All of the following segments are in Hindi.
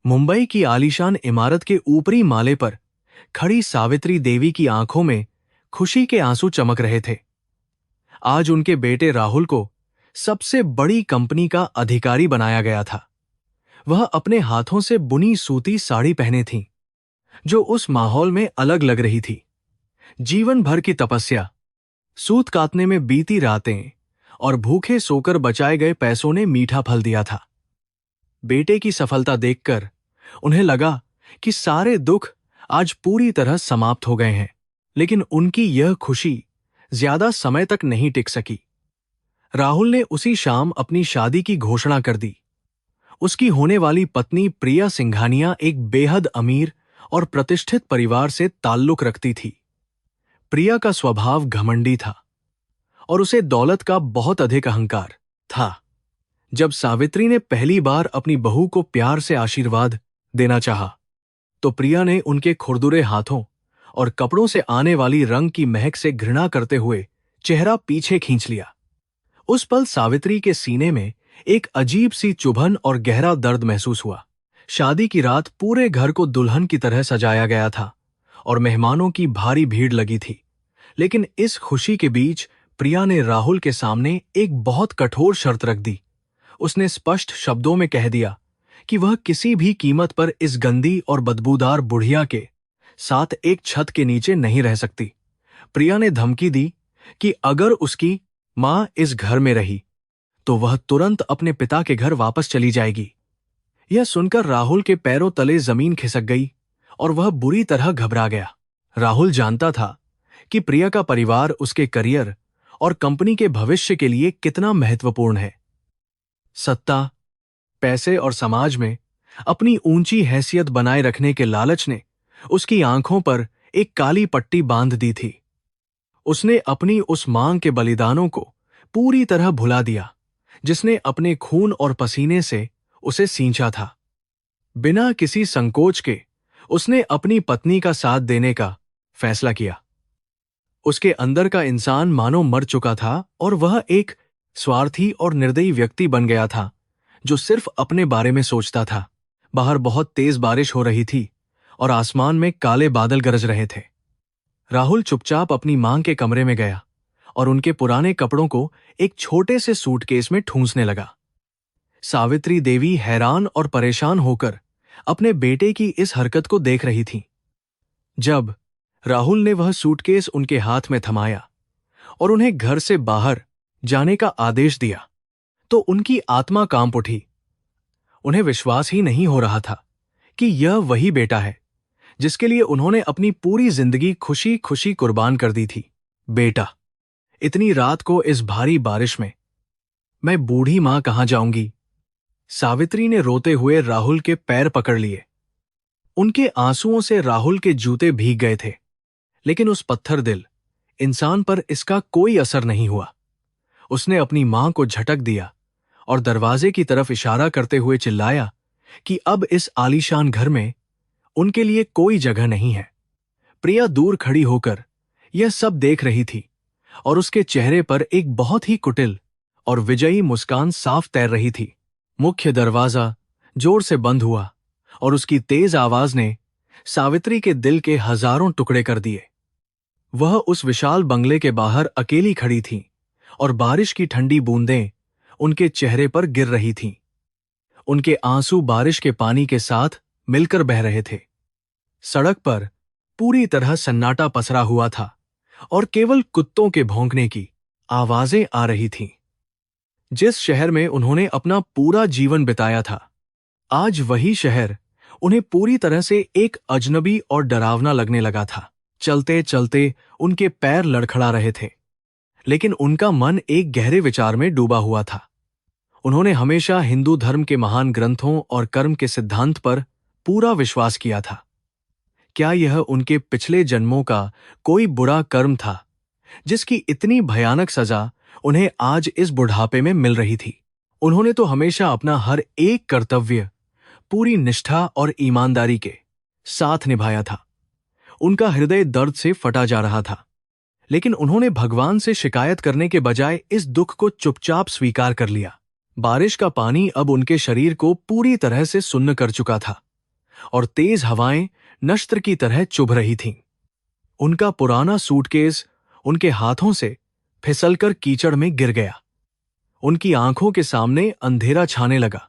मुंबई की आलीशान इमारत के ऊपरी माले पर खड़ी सावित्री देवी की आंखों में खुशी के आंसू चमक रहे थे। आज उनके बेटे राहुल को सबसे बड़ी कंपनी का अधिकारी बनाया गया था। वह अपने हाथों से बुनी सूती साड़ी पहने थीं, जो उस माहौल में अलग लग रही थी। जीवन भर की तपस्या, सूत कातने में बीती रातें और भूखे सोकर बचाए गए पैसों ने मीठा फल दिया था। बेटे की सफलता देखकर उन्हें लगा कि सारे दुख आज पूरी तरह समाप्त हो गए हैं, लेकिन उनकी यह खुशी ज्यादा समय तक नहीं टिक सकी। राहुल ने उसी शाम अपनी शादी की घोषणा कर दी। उसकी होने वाली पत्नी प्रिया सिंघानिया एक बेहद अमीर और प्रतिष्ठित परिवार से ताल्लुक रखती थी। प्रिया का स्वभाव घमंडी था और उसे दौलत का बहुत अधिक अहंकार था। जब सावित्री ने पहली बार अपनी बहू को प्यार से आशीर्वाद देना चाहा, तो प्रिया ने उनके खुरदुरे हाथों और कपड़ों से आने वाली रंग की महक से घृणा करते हुए चेहरा पीछे खींच लिया। उस पल सावित्री के सीने में एक अजीब सी चुभन और गहरा दर्द महसूस हुआ। शादी की रात पूरे घर को दुल्हन की तरह सजाया गया था और मेहमानों की भारी भीड़ लगी थी, लेकिन इस खुशी के बीच प्रिया ने राहुल के सामने एक बहुत कठोर शर्त रख दी। उसने स्पष्ट शब्दों में कह दिया कि वह किसी भी कीमत पर इस गंदी और बदबूदार बुढ़िया के साथ एक छत के नीचे नहीं रह सकती। प्रिया ने धमकी दी कि अगर उसकी मां इस घर में रही तो वह तुरंत अपने पिता के घर वापस चली जाएगी। यह सुनकर राहुल के पैरों तले जमीन खिसक गई और वह बुरी तरह घबरा गया। राहुल जानता था कि प्रिया का परिवार उसके करियर और कंपनी के भविष्य के लिए कितना महत्वपूर्ण है। सत्ता, पैसे और समाज में अपनी ऊंची हैसियत बनाए रखने के लालच ने उसकी आंखों पर एक काली पट्टी बांध दी थी। उसने अपनी उस मांग के बलिदानों को पूरी तरह भुला दिया, जिसने अपने खून और पसीने से उसे सींचा था। बिना किसी संकोच के उसने अपनी पत्नी का साथ देने का फैसला किया। उसके अंदर का इंसान मानो मर चुका था और वह एक स्वार्थी और निर्दयी व्यक्ति बन गया था, जो सिर्फ अपने बारे में सोचता था। बाहर बहुत तेज बारिश हो रही थी और आसमान में काले बादल गरज रहे थे। राहुल चुपचाप अपनी मां के कमरे में गया और उनके पुराने कपड़ों को एक छोटे से सूटकेस में ठूंसने लगा। सावित्री देवी हैरान और परेशान होकर अपने बेटे की इस हरकत को देख रही थी। जब राहुल ने वह सूटकेस उनके हाथ में थमाया और उन्हें घर से बाहर जाने का आदेश दिया, तो उनकी आत्मा कांप उठी। उन्हें विश्वास ही नहीं हो रहा था कि यह वही बेटा है जिसके लिए उन्होंने अपनी पूरी जिंदगी खुशी खुशी कुर्बान कर दी थी। बेटा, इतनी रात को इस भारी बारिश में मैं बूढ़ी मां कहां जाऊंगी? सावित्री ने रोते हुए राहुल के पैर पकड़ लिए। उनके आंसुओं से राहुल के जूते भीग गए थे, लेकिन उस पत्थर दिल इंसान पर इसका कोई असर नहीं हुआ। उसने अपनी मां को झटक दिया और दरवाजे की तरफ इशारा करते हुए चिल्लाया कि अब इस आलीशान घर में उनके लिए कोई जगह नहीं है। प्रिया दूर खड़ी होकर यह सब देख रही थी और उसके चेहरे पर एक बहुत ही कुटिल और विजयी मुस्कान साफ तैर रही थी। मुख्य दरवाजा जोर से बंद हुआ और उसकी तेज आवाज ने सावित्री के दिल के हजारों टुकड़े कर दिए। वह उस विशाल बंगले के बाहर अकेली खड़ी थी और बारिश की ठंडी बूंदें उनके चेहरे पर गिर रही थीं। उनके आंसू बारिश के पानी के साथ मिलकर बह रहे थे। सड़क पर पूरी तरह सन्नाटा पसरा हुआ था और केवल कुत्तों के भौंकने की आवाजें आ रही थीं। जिस शहर में उन्होंने अपना पूरा जीवन बिताया था, आज वही शहर उन्हें पूरी तरह से एक अजनबी और डरावना लगने लगा था। चलते चलते उनके पैर लड़खड़ा रहे थे, लेकिन उनका मन एक गहरे विचार में डूबा हुआ था। उन्होंने हमेशा हिंदू धर्म के महान ग्रंथों और कर्म के सिद्धांत पर पूरा विश्वास किया था। क्या यह उनके पिछले जन्मों का कोई बुरा कर्म था, जिसकी इतनी भयानक सजा उन्हें आज इस बुढ़ापे में मिल रही थी? उन्होंने तो हमेशा अपना हर एक कर्तव्य पूरी निष्ठा और ईमानदारी के साथ निभाया था। उनका हृदय दर्द से फटा जा रहा था, लेकिन उन्होंने भगवान से शिकायत करने के बजाय इस दुख को चुपचाप स्वीकार कर लिया। बारिश का पानी अब उनके शरीर को पूरी तरह से सुन्न कर चुका था और तेज हवाएं नश्तर की तरह चुभ रही थीं। उनका पुराना सूटकेस उनके हाथों से फिसलकर कीचड़ में गिर गया। उनकी आंखों के सामने अंधेरा छाने लगा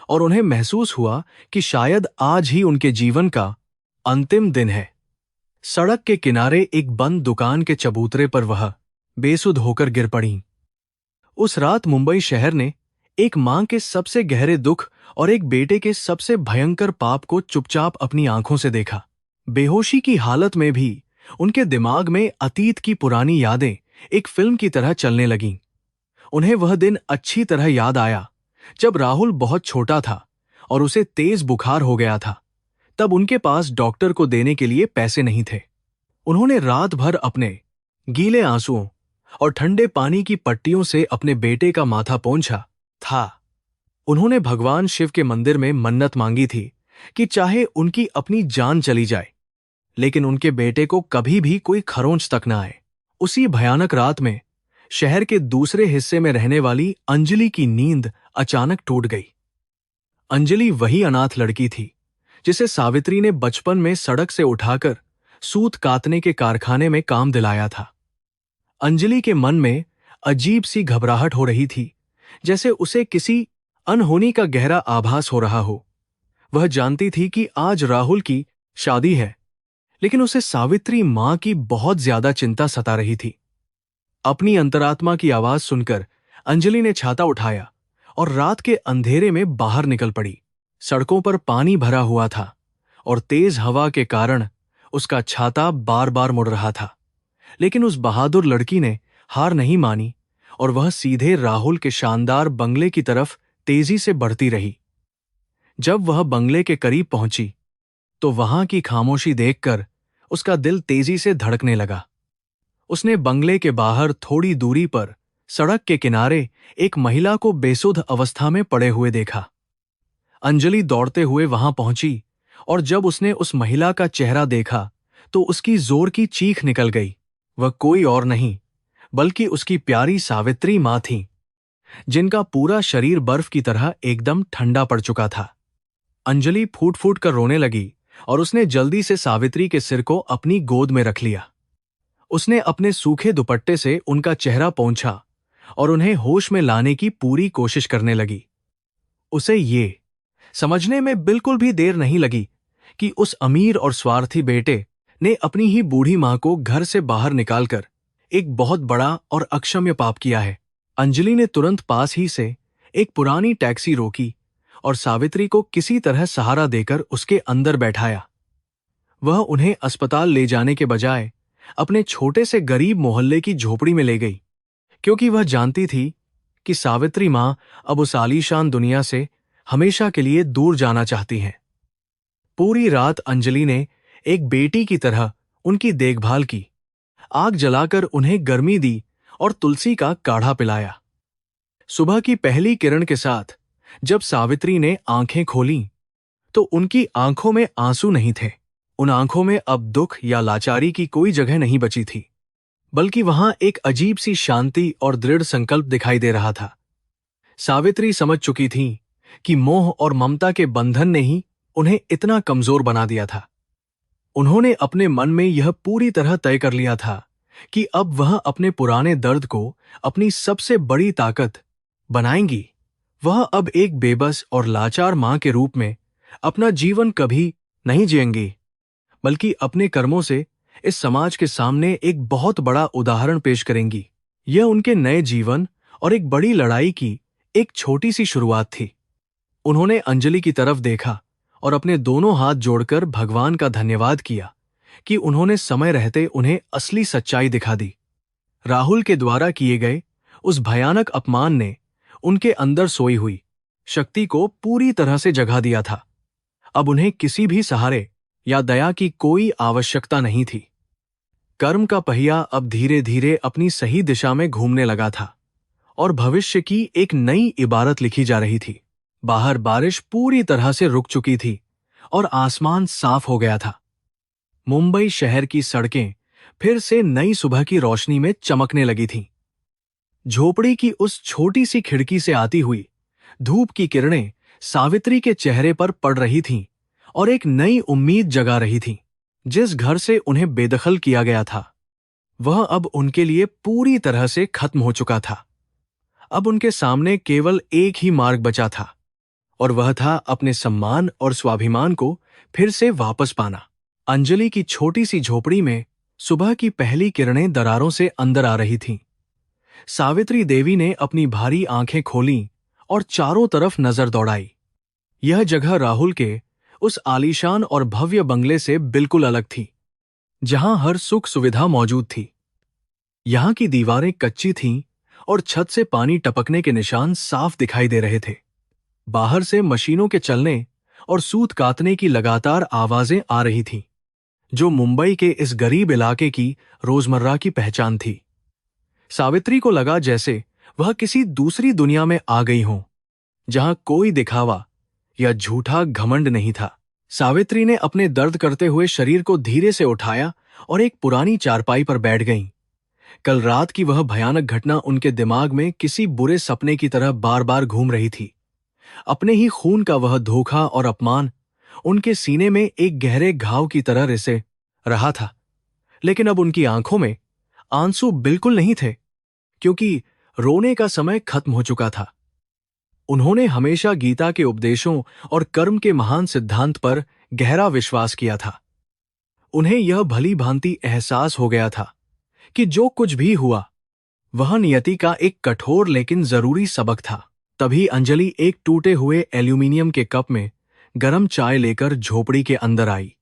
और उन्हें महसूस हुआ कि शायद आज ही उनके जीवन का अंतिम दिन है। सड़क के किनारे एक बंद दुकान के चबूतरे पर वह बेसुध होकर गिर पड़ी। उस रात मुंबई शहर ने एक मां के सबसे गहरे दुख और एक बेटे के सबसे भयंकर पाप को चुपचाप अपनी आंखों से देखा। बेहोशी की हालत में भी उनके दिमाग में अतीत की पुरानी यादें एक फिल्म की तरह चलने लगीं। उन्हें वह दिन अच्छी तरह याद आया जब राहुल बहुत छोटा था और उसे तेज बुखार हो गया था। तब उनके पास डॉक्टर को देने के लिए पैसे नहीं थे। उन्होंने रात भर अपने गीले आंसुओं और ठंडे पानी की पट्टियों से अपने बेटे का माथा पोंछा था। उन्होंने भगवान शिव के मंदिर में मन्नत मांगी थी कि चाहे उनकी अपनी जान चली जाए, लेकिन उनके बेटे को कभी भी कोई खरोंच तक न आए। उसी भयानक रात में शहर के दूसरे हिस्से में रहने वाली अंजलि की नींद अचानक टूट गई। अंजलि वही अनाथ लड़की थी जिसे सावित्री ने बचपन में सड़क से उठाकर सूत कातने के कारखाने में काम दिलाया था। अंजलि के मन में अजीब सी घबराहट हो रही थी, जैसे उसे किसी अनहोनी का गहरा आभास हो रहा हो। वह जानती थी कि आज राहुल की शादी है, लेकिन उसे सावित्री मां की बहुत ज्यादा चिंता सता रही थी। अपनी अंतरात्मा की आवाज सुनकर अंजलि ने छाता उठाया और रात के अंधेरे में बाहर निकल पड़ी। सड़कों पर पानी भरा हुआ था और तेज हवा के कारण उसका छाता बार बार मुड़ रहा था, लेकिन उस बहादुर लड़की ने हार नहीं मानी और वह सीधे राहुल के शानदार बंगले की तरफ तेजी से बढ़ती रही। जब वह बंगले के करीब पहुंची तो वहां की खामोशी देखकर उसका दिल तेजी से धड़कने लगा। उसने बंगले के बाहर थोड़ी दूरी पर सड़क के किनारे एक महिला को बेसुध अवस्था में पड़े हुए देखा। अंजलि दौड़ते हुए वहां पहुंची और जब उसने उस महिला का चेहरा देखा तो उसकी जोर की चीख निकल गई। वह कोई और नहीं बल्कि उसकी प्यारी सावित्री मां थी, जिनका पूरा शरीर बर्फ की तरह एकदम ठंडा पड़ चुका था। अंजलि फूट फूट कर रोने लगी और उसने जल्दी से सावित्री के सिर को अपनी गोद में रख लिया। उसने अपने सूखे दुपट्टे से उनका चेहरा पोंछा और उन्हें होश में लाने की पूरी कोशिश करने लगी। उसे ये समझने में बिल्कुल भी देर नहीं लगी कि उस अमीर और स्वार्थी बेटे ने अपनी ही बूढ़ी मां को घर से बाहर निकालकर एक बहुत बड़ा और अक्षम्य पाप किया है। अंजलि ने तुरंत पास ही से एक पुरानी टैक्सी रोकी और सावित्री को किसी तरह सहारा देकर उसके अंदर बैठाया। वह उन्हें अस्पताल ले जाने के बजाय अपने छोटे से गरीब मोहल्ले की झोपड़ी में ले गई, क्योंकि वह जानती थी कि सावित्री मां अब उस आलीशान दुनिया से हमेशा के लिए दूर जाना चाहती हैं। पूरी रात अंजलि ने एक बेटी की तरह उनकी देखभाल की, आग जलाकर उन्हें गर्मी दी और तुलसी का काढ़ा पिलाया। सुबह की पहली किरण के साथ जब सावित्री ने आंखें खोलीं, तो उनकी आंखों में आंसू नहीं थे। उन आंखों में अब दुख या लाचारी की कोई जगह नहीं बची थी, बल्कि वहां एक अजीब सी शांति और दृढ़ संकल्प दिखाई दे रहा था। सावित्री समझ चुकी थी कि मोह और ममता के बंधन ने ही उन्हें इतना कमजोर बना दिया था। उन्होंने अपने मन में यह पूरी तरह तय कर लिया था कि अब वह अपने पुराने दर्द को अपनी सबसे बड़ी ताकत बनाएंगी। वह अब एक बेबस और लाचार मां के रूप में अपना जीवन कभी नहीं जिएंगी, बल्कि अपने कर्मों से इस समाज के सामने एक बहुत बड़ा उदाहरण पेश करेंगी। यह उनके नए जीवन और एक बड़ी लड़ाई की एक छोटी सी शुरुआत थी। उन्होंने अंजलि की तरफ देखा और अपने दोनों हाथ जोड़कर भगवान का धन्यवाद किया कि उन्होंने समय रहते उन्हें असली सच्चाई दिखा दी। राहुल के द्वारा किए गए उस भयानक अपमान ने उनके अंदर सोई हुई शक्ति को पूरी तरह से जगा दिया था। अब उन्हें किसी भी सहारे या दया की कोई आवश्यकता नहीं थी। कर्म का पहिया अब धीरे धीरे अपनी सही दिशा में घूमने लगा था और भविष्य की एक नई इबारत लिखी जा रही थी। बाहर बारिश पूरी तरह से रुक चुकी थी और आसमान साफ हो गया था। मुंबई शहर की सड़कें फिर से नई सुबह की रोशनी में चमकने लगी थीं। झोपड़ी की उस छोटी सी खिड़की से आती हुई धूप की किरणें सावित्री के चेहरे पर पड़ रही थीं और एक नई उम्मीद जगा रही थी। जिस घर से उन्हें बेदखल किया गया था वह अब उनके लिए पूरी तरह से खत्म हो चुका था। अब उनके सामने केवल एक ही मार्ग बचा था और वह था अपने सम्मान और स्वाभिमान को फिर से वापस पाना। अंजलि की छोटी सी झोपड़ी में सुबह की पहली किरणें दरारों से अंदर आ रही थीं। सावित्री देवी ने अपनी भारी आंखें खोलीं और चारों तरफ नजर दौड़ाई। यह जगह राहुल के उस आलीशान और भव्य बंगले से बिल्कुल अलग थी, जहां हर सुख सुविधा मौजूद थी। यहां की दीवारें कच्ची थीं और छत से पानी टपकने के निशान साफ दिखाई दे रहे थे। बाहर से मशीनों के चलने और सूत कातने की लगातार आवाजें आ रही थीं, जो मुंबई के इस गरीब इलाके की रोजमर्रा की पहचान थी। सावित्री को लगा जैसे वह किसी दूसरी दुनिया में आ गई हों, जहां कोई दिखावा या झूठा घमंड नहीं था। सावित्री ने अपने दर्द करते हुए शरीर को धीरे से उठाया और एक पुरानी चारपाई पर बैठ गईं। कल रात की वह भयानक घटना उनके दिमाग में किसी बुरे सपने की तरह बार बार घूम रही थी। अपने ही खून का वह धोखा और अपमान उनके सीने में एक गहरे घाव की तरह रिसे रहा था। लेकिन अब उनकी आंखों में आंसू बिल्कुल नहीं थे, क्योंकि रोने का समय खत्म हो चुका था। उन्होंने हमेशा गीता के उपदेशों और कर्म के महान सिद्धांत पर गहरा विश्वास किया था। उन्हें यह भली भांति एहसास हो गया था कि जो कुछ भी हुआ वह नियति का एक कठोर लेकिन जरूरी सबक था। तभी अंजलि एक टूटे हुए एल्यूमीनियम के कप में गरम चाय लेकर झोपड़ी के अंदर आई।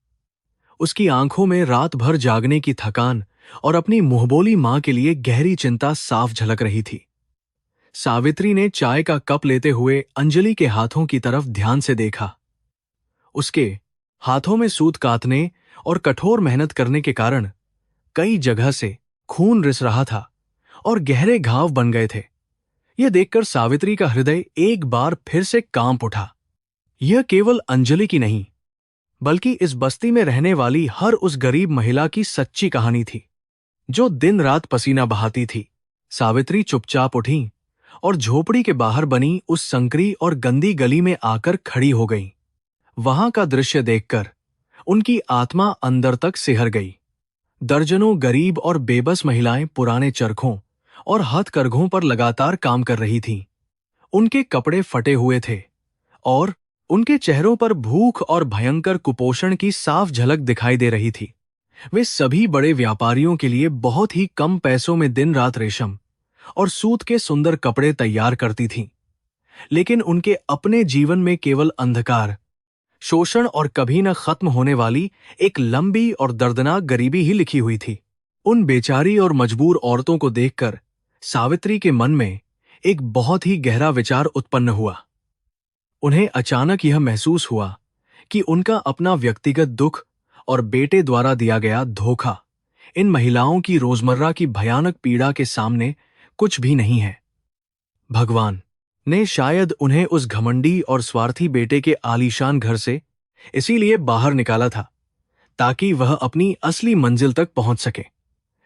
उसकी आंखों में रात भर जागने की थकान और अपनी मुंहबोली मां के लिए गहरी चिंता साफ झलक रही थी। सावित्री ने चाय का कप लेते हुए अंजलि के हाथों की तरफ ध्यान से देखा। उसके हाथों में सूत कातने और कठोर मेहनत करने के कारण कई जगह से खून रिस रहा था और गहरे घाव बन गए थे। यह देखकर सावित्री का हृदय एक बार फिर से कांप उठा। यह केवल अंजलि की नहीं, बल्कि इस बस्ती में रहने वाली हर उस गरीब महिला की सच्ची कहानी थी, जो दिन रात पसीना बहाती थी। सावित्री चुपचाप उठी और झोपड़ी के बाहर बनी उस संकरी और गंदी गली में आकर खड़ी हो गई। वहां का दृश्य देखकर उनकी आत्मा अंदर तक सिहर गई। दर्जनों गरीब और बेबस महिलाएं पुराने चरखों और हथकरघों पर लगातार काम कर रही थीं। उनके कपड़े फटे हुए थे और उनके चेहरों पर भूख और भयंकर कुपोषण की साफ झलक दिखाई दे रही थी। वे सभी बड़े व्यापारियों के लिए बहुत ही कम पैसों में दिन रात रेशम और सूत के सुंदर कपड़े तैयार करती थीं, लेकिन उनके अपने जीवन में केवल अंधकार, शोषण और कभी न खत्म होने वाली एक लंबी और दर्दनाक गरीबी ही लिखी हुई थी। उन बेचारी और मजबूर औरतों को देखकर सावित्री के मन में एक बहुत ही गहरा विचार उत्पन्न हुआ। उन्हें अचानक यह महसूस हुआ कि उनका अपना व्यक्तिगत दुख और बेटे द्वारा दिया गया धोखा इन महिलाओं की रोजमर्रा की भयानक पीड़ा के सामने कुछ भी नहीं है। भगवान ने शायद उन्हें उस घमंडी और स्वार्थी बेटे के आलीशान घर से इसीलिए बाहर निकाला था, ताकि वह अपनी असली मंजिल तक पहुंच सके।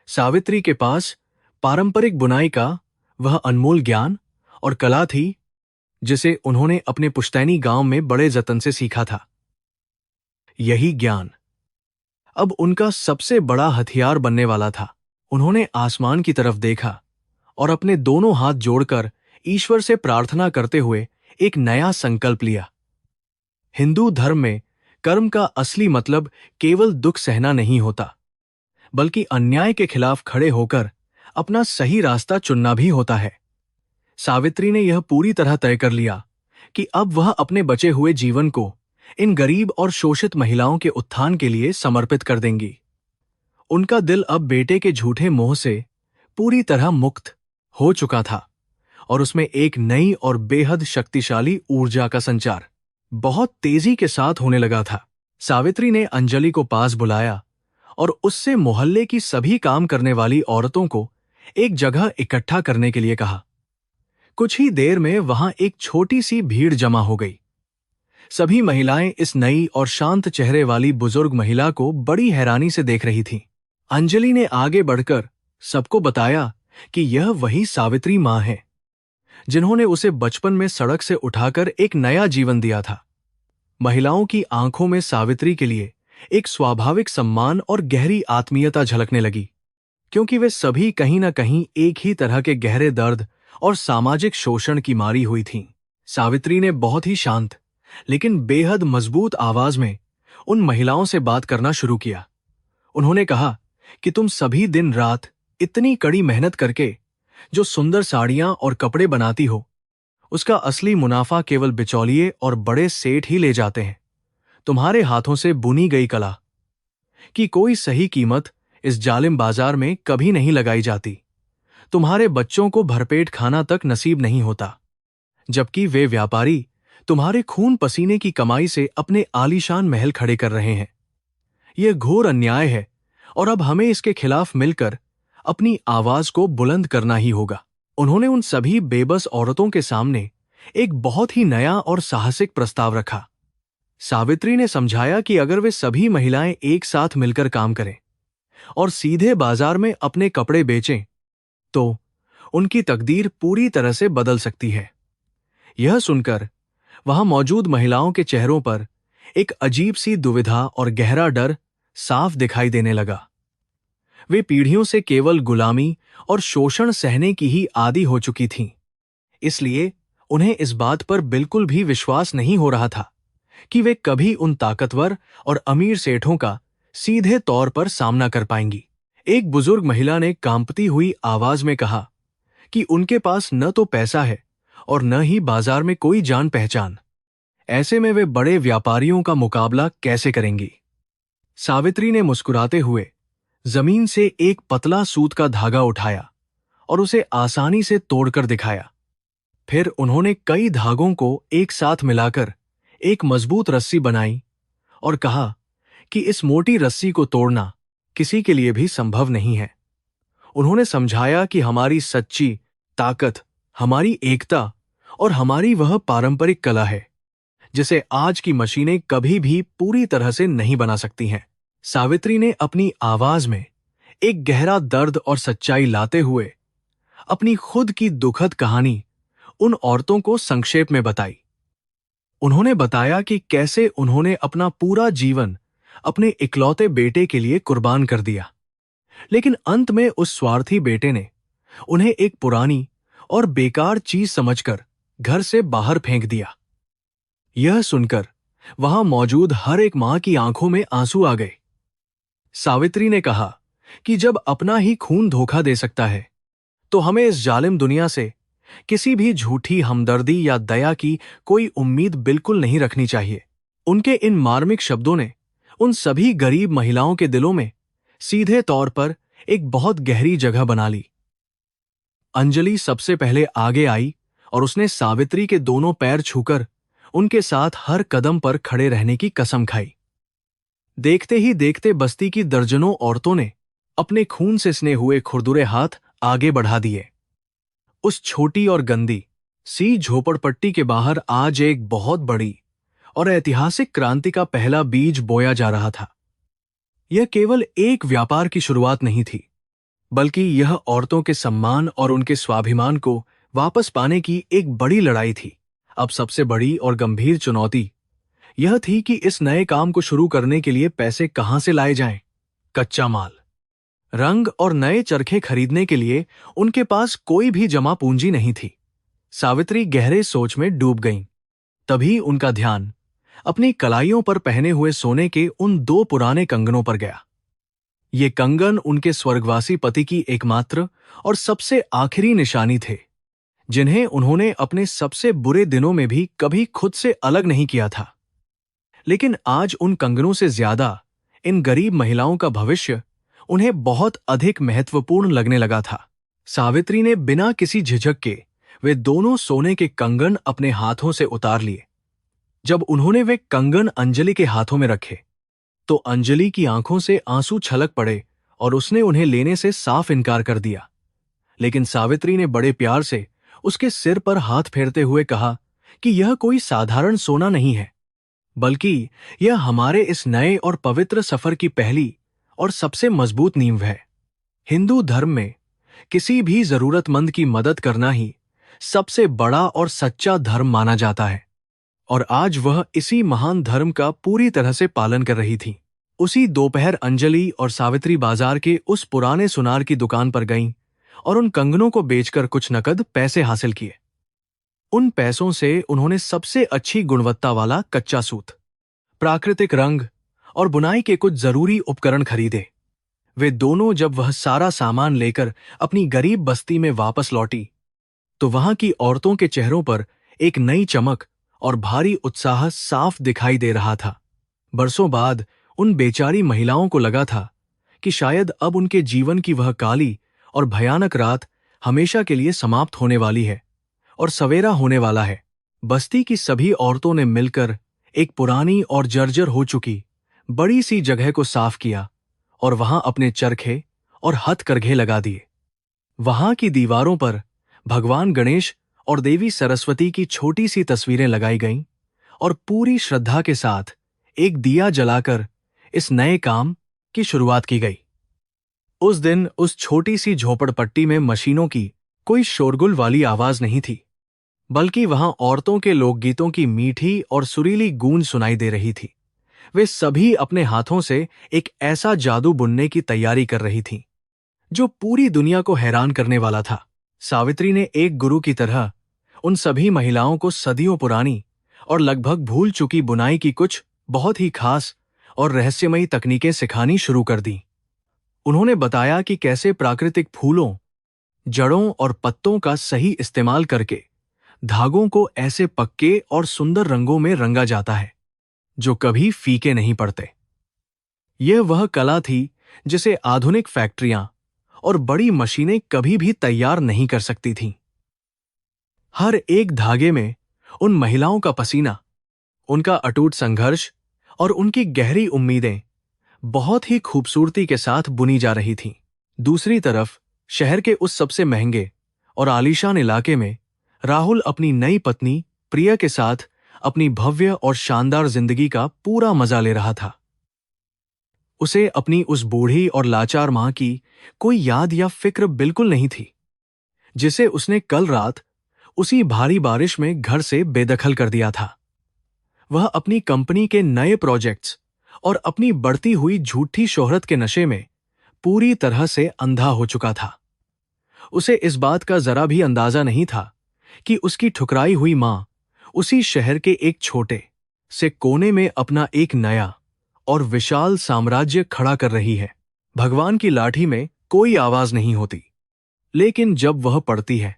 सावित्री के पास पारंपरिक बुनाई का वह अनमोल ज्ञान और कला थी, जिसे उन्होंने अपने पुश्तैनी गांव में बड़े जतन से सीखा था। यही ज्ञान अब उनका सबसे बड़ा हथियार बनने वाला था। उन्होंने आसमान की तरफ देखा और अपने दोनों हाथ जोड़कर ईश्वर से प्रार्थना करते हुए एक नया संकल्प लिया। हिंदू धर्म में कर्म का असली मतलब केवल दुख सहना नहीं होता, बल्कि अन्याय के खिलाफ खड़े होकर अपना सही रास्ता चुनना भी होता है। सावित्री ने यह पूरी तरह तय कर लिया कि अब वह अपने बचे हुए जीवन को इन गरीब और शोषित महिलाओं के उत्थान के लिए समर्पित कर देंगी। उनका दिल अब बेटे के झूठे मोह से पूरी तरह मुक्त हो चुका था और उसमें एक नई और बेहद शक्तिशाली ऊर्जा का संचार बहुत तेजी के साथ होने लगा था। सावित्री ने अंजलि को पास बुलाया और उससे मोहल्ले की सभी काम करने वाली औरतों को एक जगह इकट्ठा करने के लिए कहा। कुछ ही देर में वहां एक छोटी सी भीड़ जमा हो गई। सभी महिलाएं इस नई और शांत चेहरे वाली बुजुर्ग महिला को बड़ी हैरानी से देख रही थीं। अंजलि ने आगे बढ़कर सबको बताया कि यह वही सावित्री मां है, जिन्होंने उसे बचपन में सड़क से उठाकर एक नया जीवन दिया था। महिलाओं की आंखों में सावित्री के लिए एक स्वाभाविक सम्मान और गहरी आत्मीयता झलकने लगी, क्योंकि वे सभी कहीं न कहीं एक ही तरह के गहरे दर्द और सामाजिक शोषण की मारी हुई थीं। सावित्री ने बहुत ही शांत लेकिन बेहद मजबूत आवाज में उन महिलाओं से बात करना शुरू किया। उन्होंने कहा कि तुम सभी दिन रात इतनी कड़ी मेहनत करके जो सुंदर साड़ियां और कपड़े बनाती हो, उसका असली मुनाफा केवल बिचौलिए और बड़े सेठ ही ले जाते हैं। तुम्हारे हाथों से बुनी गई कला की कोई सही कीमत इस जालिम बाजार में कभी नहीं लगाई जाती। तुम्हारे बच्चों को भरपेट खाना तक नसीब नहीं होता, जबकि वे व्यापारी तुम्हारे खून पसीने की कमाई से अपने आलीशान महल खड़े कर रहे हैं। यह घोर अन्याय है और अब हमें इसके खिलाफ मिलकर अपनी आवाज को बुलंद करना ही होगा। उन्होंने उन सभी बेबस औरतों के सामने एक बहुत ही नया और साहसिक प्रस्ताव रखा। सावित्री ने समझाया कि अगर वे सभी महिलाएं एक साथ मिलकर काम करें और सीधे बाजार में अपने कपड़े बेचें, तो उनकी तकदीर पूरी तरह से बदल सकती है। यह सुनकर वहां मौजूद महिलाओं के चेहरों पर एक अजीब सी दुविधा और गहरा डर साफ दिखाई देने लगा। वे पीढ़ियों से केवल गुलामी और शोषण सहने की ही आदी हो चुकी थीं, इसलिए उन्हें इस बात पर बिल्कुल भी विश्वास नहीं हो रहा था कि वे कभी उन ताकतवर और अमीर सेठों का सीधे तौर पर सामना कर पाएंगी। एक बुजुर्ग महिला ने कांपती हुई आवाज में कहा कि उनके पास न तो पैसा है और न ही बाजार में कोई जान पहचान। ऐसे में वे बड़े व्यापारियों का मुकाबला कैसे करेंगी? सावित्री ने मुस्कुराते हुए जमीन से एक पतला सूत का धागा उठाया और उसे आसानी से तोड़कर दिखाया। फिर उन्होंने कई धागों को एक साथ मिलाकर एक मजबूत रस्सी बनाई और कहा कि इस मोटी रस्सी को तोड़ना किसी के लिए भी संभव नहीं है। उन्होंने समझाया कि हमारी सच्ची ताकत हमारी एकता और हमारी वह पारंपरिक कला है जिसे आज की मशीनें कभी भी पूरी तरह से नहीं बना सकती हैं। सावित्री ने अपनी आवाज में एक गहरा दर्द और सच्चाई लाते हुए अपनी खुद की दुखद कहानी उन औरतों को संक्षेप में बताई। उन्होंने बताया कि कैसे उन्होंने अपना पूरा जीवन अपने इकलौते बेटे के लिए कुर्बान कर दिया, लेकिन अंत में उस स्वार्थी बेटे ने उन्हें एक पुरानी और बेकार चीज समझकर घर से बाहर फेंक दिया। यह सुनकर वहां मौजूद हर एक मां की आंखों में आंसू आ गए। सावित्री ने कहा कि जब अपना ही खून धोखा दे सकता है, तो हमें इस जालिम दुनिया से किसी भी झूठी हमदर्दी या दया की कोई उम्मीद बिल्कुल नहीं रखनी चाहिए। उनके इन मार्मिक शब्दों ने उन सभी गरीब महिलाओं के दिलों में सीधे तौर पर एक बहुत गहरी जगह बना ली। अंजलि सबसे पहले आगे आई और उसने सावित्री के दोनों पैर छूकर उनके साथ हर कदम पर खड़े रहने की कसम खाई। देखते ही देखते बस्ती की दर्जनों औरतों ने अपने खून से स्ने हुए खुरदुरे हाथ आगे बढ़ा दिए। उस छोटी और गंदी सी झोपड़पट्टी के बाहर आज एक बहुत बड़ी और ऐतिहासिक क्रांति का पहला बीज बोया जा रहा था। यह केवल एक व्यापार की शुरुआत नहीं थी, बल्कि यह औरतों के सम्मान और उनके स्वाभिमान को वापस पाने की एक बड़ी लड़ाई थी। अब सबसे बड़ी और गंभीर चुनौती यह थी कि इस नए काम को शुरू करने के लिए पैसे कहां से लाए जाएं। कच्चा माल, रंग और नए चरखे खरीदने के लिए उनके पास कोई भी जमा पूंजी नहीं थी। सावित्री गहरे सोच में डूब गईं। तभी उनका ध्यान अपनी कलाइयों पर पहने हुए सोने के उन 2 पुराने कंगनों पर गया। ये कंगन उनके स्वर्गवासी पति की एकमात्र और सबसे आखिरी निशानी थे, जिन्हें उन्होंने अपने सबसे बुरे दिनों में भी कभी खुद से अलग नहीं किया था। लेकिन आज उन कंगनों से ज्यादा इन गरीब महिलाओं का भविष्य उन्हें बहुत अधिक महत्वपूर्ण लगने लगा था। सावित्री ने बिना किसी झिझक के वे दोनों सोने के कंगन अपने हाथों से उतार लिए। जब उन्होंने वे कंगन अंजलि के हाथों में रखे, तो अंजलि की आंखों से आंसू छलक पड़े और उसने उन्हें लेने से साफ इनकार कर दिया। लेकिन सावित्री ने बड़े प्यार से उसके सिर पर हाथ फेरते हुए कहा कि यह कोई साधारण सोना नहीं है, बल्कि यह हमारे इस नए और पवित्र सफर की पहली और सबसे मजबूत नींव है। हिंदू धर्म में किसी भी जरूरतमंद की मदद करना ही सबसे बड़ा और सच्चा धर्म माना जाता है। और आज वह इसी महान धर्म का पूरी तरह से पालन कर रही थी। उसी दोपहर अंजलि और सावित्री बाजार के उस पुराने सुनार की दुकान पर गईं और उन कंगनों को बेचकर कुछ नकद पैसे हासिल किए। उन पैसों से उन्होंने सबसे अच्छी गुणवत्ता वाला कच्चा सूत, प्राकृतिक रंग और बुनाई के कुछ जरूरी उपकरण खरीदे। वे दोनों जब वह सारा सामान लेकर अपनी गरीब बस्ती में वापस लौटी तो वहां की औरतों के चेहरों पर एक नई चमक और भारी उत्साह साफ दिखाई दे रहा था। बरसों बाद उन बेचारी महिलाओं को लगा था कि शायद अब उनके जीवन की वह काली और भयानक रात हमेशा के लिए समाप्त होने वाली है और सवेरा होने वाला है। बस्ती की सभी औरतों ने मिलकर एक पुरानी और जर्जर हो चुकी बड़ी सी जगह को साफ किया और वहां अपने चरखे और हथकरघे लगा दिए। वहां की दीवारों पर भगवान गणेश और देवी सरस्वती की छोटी सी तस्वीरें लगाई गईं और पूरी श्रद्धा के साथ एक दिया जलाकर इस नए काम की शुरुआत की गई। उस दिन उस छोटी सी झोपड़पट्टी में मशीनों की कोई शोरगुल वाली आवाज नहीं थी, बल्कि वहां औरतों के लोकगीतों की मीठी और सुरीली गूंज सुनाई दे रही थी। वे सभी अपने हाथों से एक ऐसा जादू बुनने की तैयारी कर रही थीं जो पूरी दुनिया को हैरान करने वाला था। सावित्री ने एक गुरु की तरह उन सभी महिलाओं को सदियों पुरानी और लगभग भूल चुकी बुनाई की कुछ बहुत ही खास और रहस्यमयी तकनीकें सिखानी शुरू कर दी। उन्होंने बताया कि कैसे प्राकृतिक फूलों, जड़ों और पत्तों का सही इस्तेमाल करके धागों को ऐसे पक्के और सुंदर रंगों में रंगा जाता है जो कभी फीके नहीं पड़ते। यह वह कला थी जिसे आधुनिक फैक्ट्रियां और बड़ी मशीनें कभी भी तैयार नहीं कर सकती थीं। हर एक धागे में उन महिलाओं का पसीना, उनका अटूट संघर्ष और उनकी गहरी उम्मीदें बहुत ही खूबसूरती के साथ बुनी जा रही थीं। दूसरी तरफ शहर के उस सबसे महंगे और आलीशान इलाके में राहुल अपनी नई पत्नी प्रिया के साथ अपनी भव्य और शानदार जिंदगी का पूरा मजा ले रहा था। उसे अपनी उस बूढ़ी और लाचार मां की कोई याद या फिक्र बिल्कुल नहीं थी, जिसे उसने कल रात उसी भारी बारिश में घर से बेदखल कर दिया था। वह अपनी कंपनी के नए प्रोजेक्ट्स और अपनी बढ़ती हुई झूठी शोहरत के नशे में पूरी तरह से अंधा हो चुका था। उसे इस बात का जरा भी अंदाजा नहीं था कि उसकी ठुकराई हुई मां उसी शहर के एक छोटे से कोने में अपना एक नया और विशाल साम्राज्य खड़ा कर रही है। भगवान की लाठी में कोई आवाज नहीं होती, लेकिन जब वह पड़ती है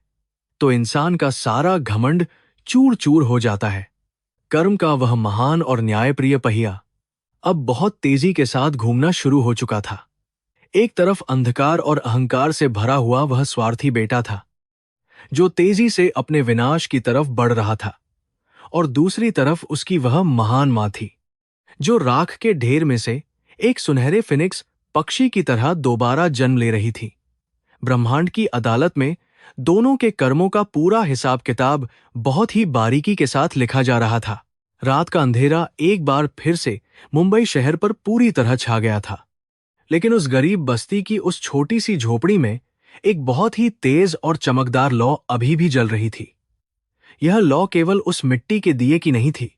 तो इंसान का सारा घमंड चूर चूर हो जाता है। कर्म का वह महान और न्यायप्रिय पहिया अब बहुत तेजी के साथ घूमना शुरू हो चुका था। एक तरफ अंधकार और अहंकार से भरा हुआ वह स्वार्थी बेटा था जो तेजी से अपने विनाश की तरफ बढ़ रहा था, और दूसरी तरफ उसकी वह महान मां थी जो राख के ढेर में से एक सुनहरे फिनिक्स पक्षी की तरह दोबारा जन्म ले रही थी। ब्रह्मांड की अदालत में दोनों के कर्मों का पूरा हिसाब किताब बहुत ही बारीकी के साथ लिखा जा रहा था। रात का अंधेरा एक बार फिर से मुंबई शहर पर पूरी तरह छा गया था, लेकिन उस गरीब बस्ती की उस छोटी सी झोपड़ी में एक बहुत ही तेज और चमकदार लौ अभी भी जल रही थी। यह लौ केवल उस मिट्टी के दिए की नहीं थी,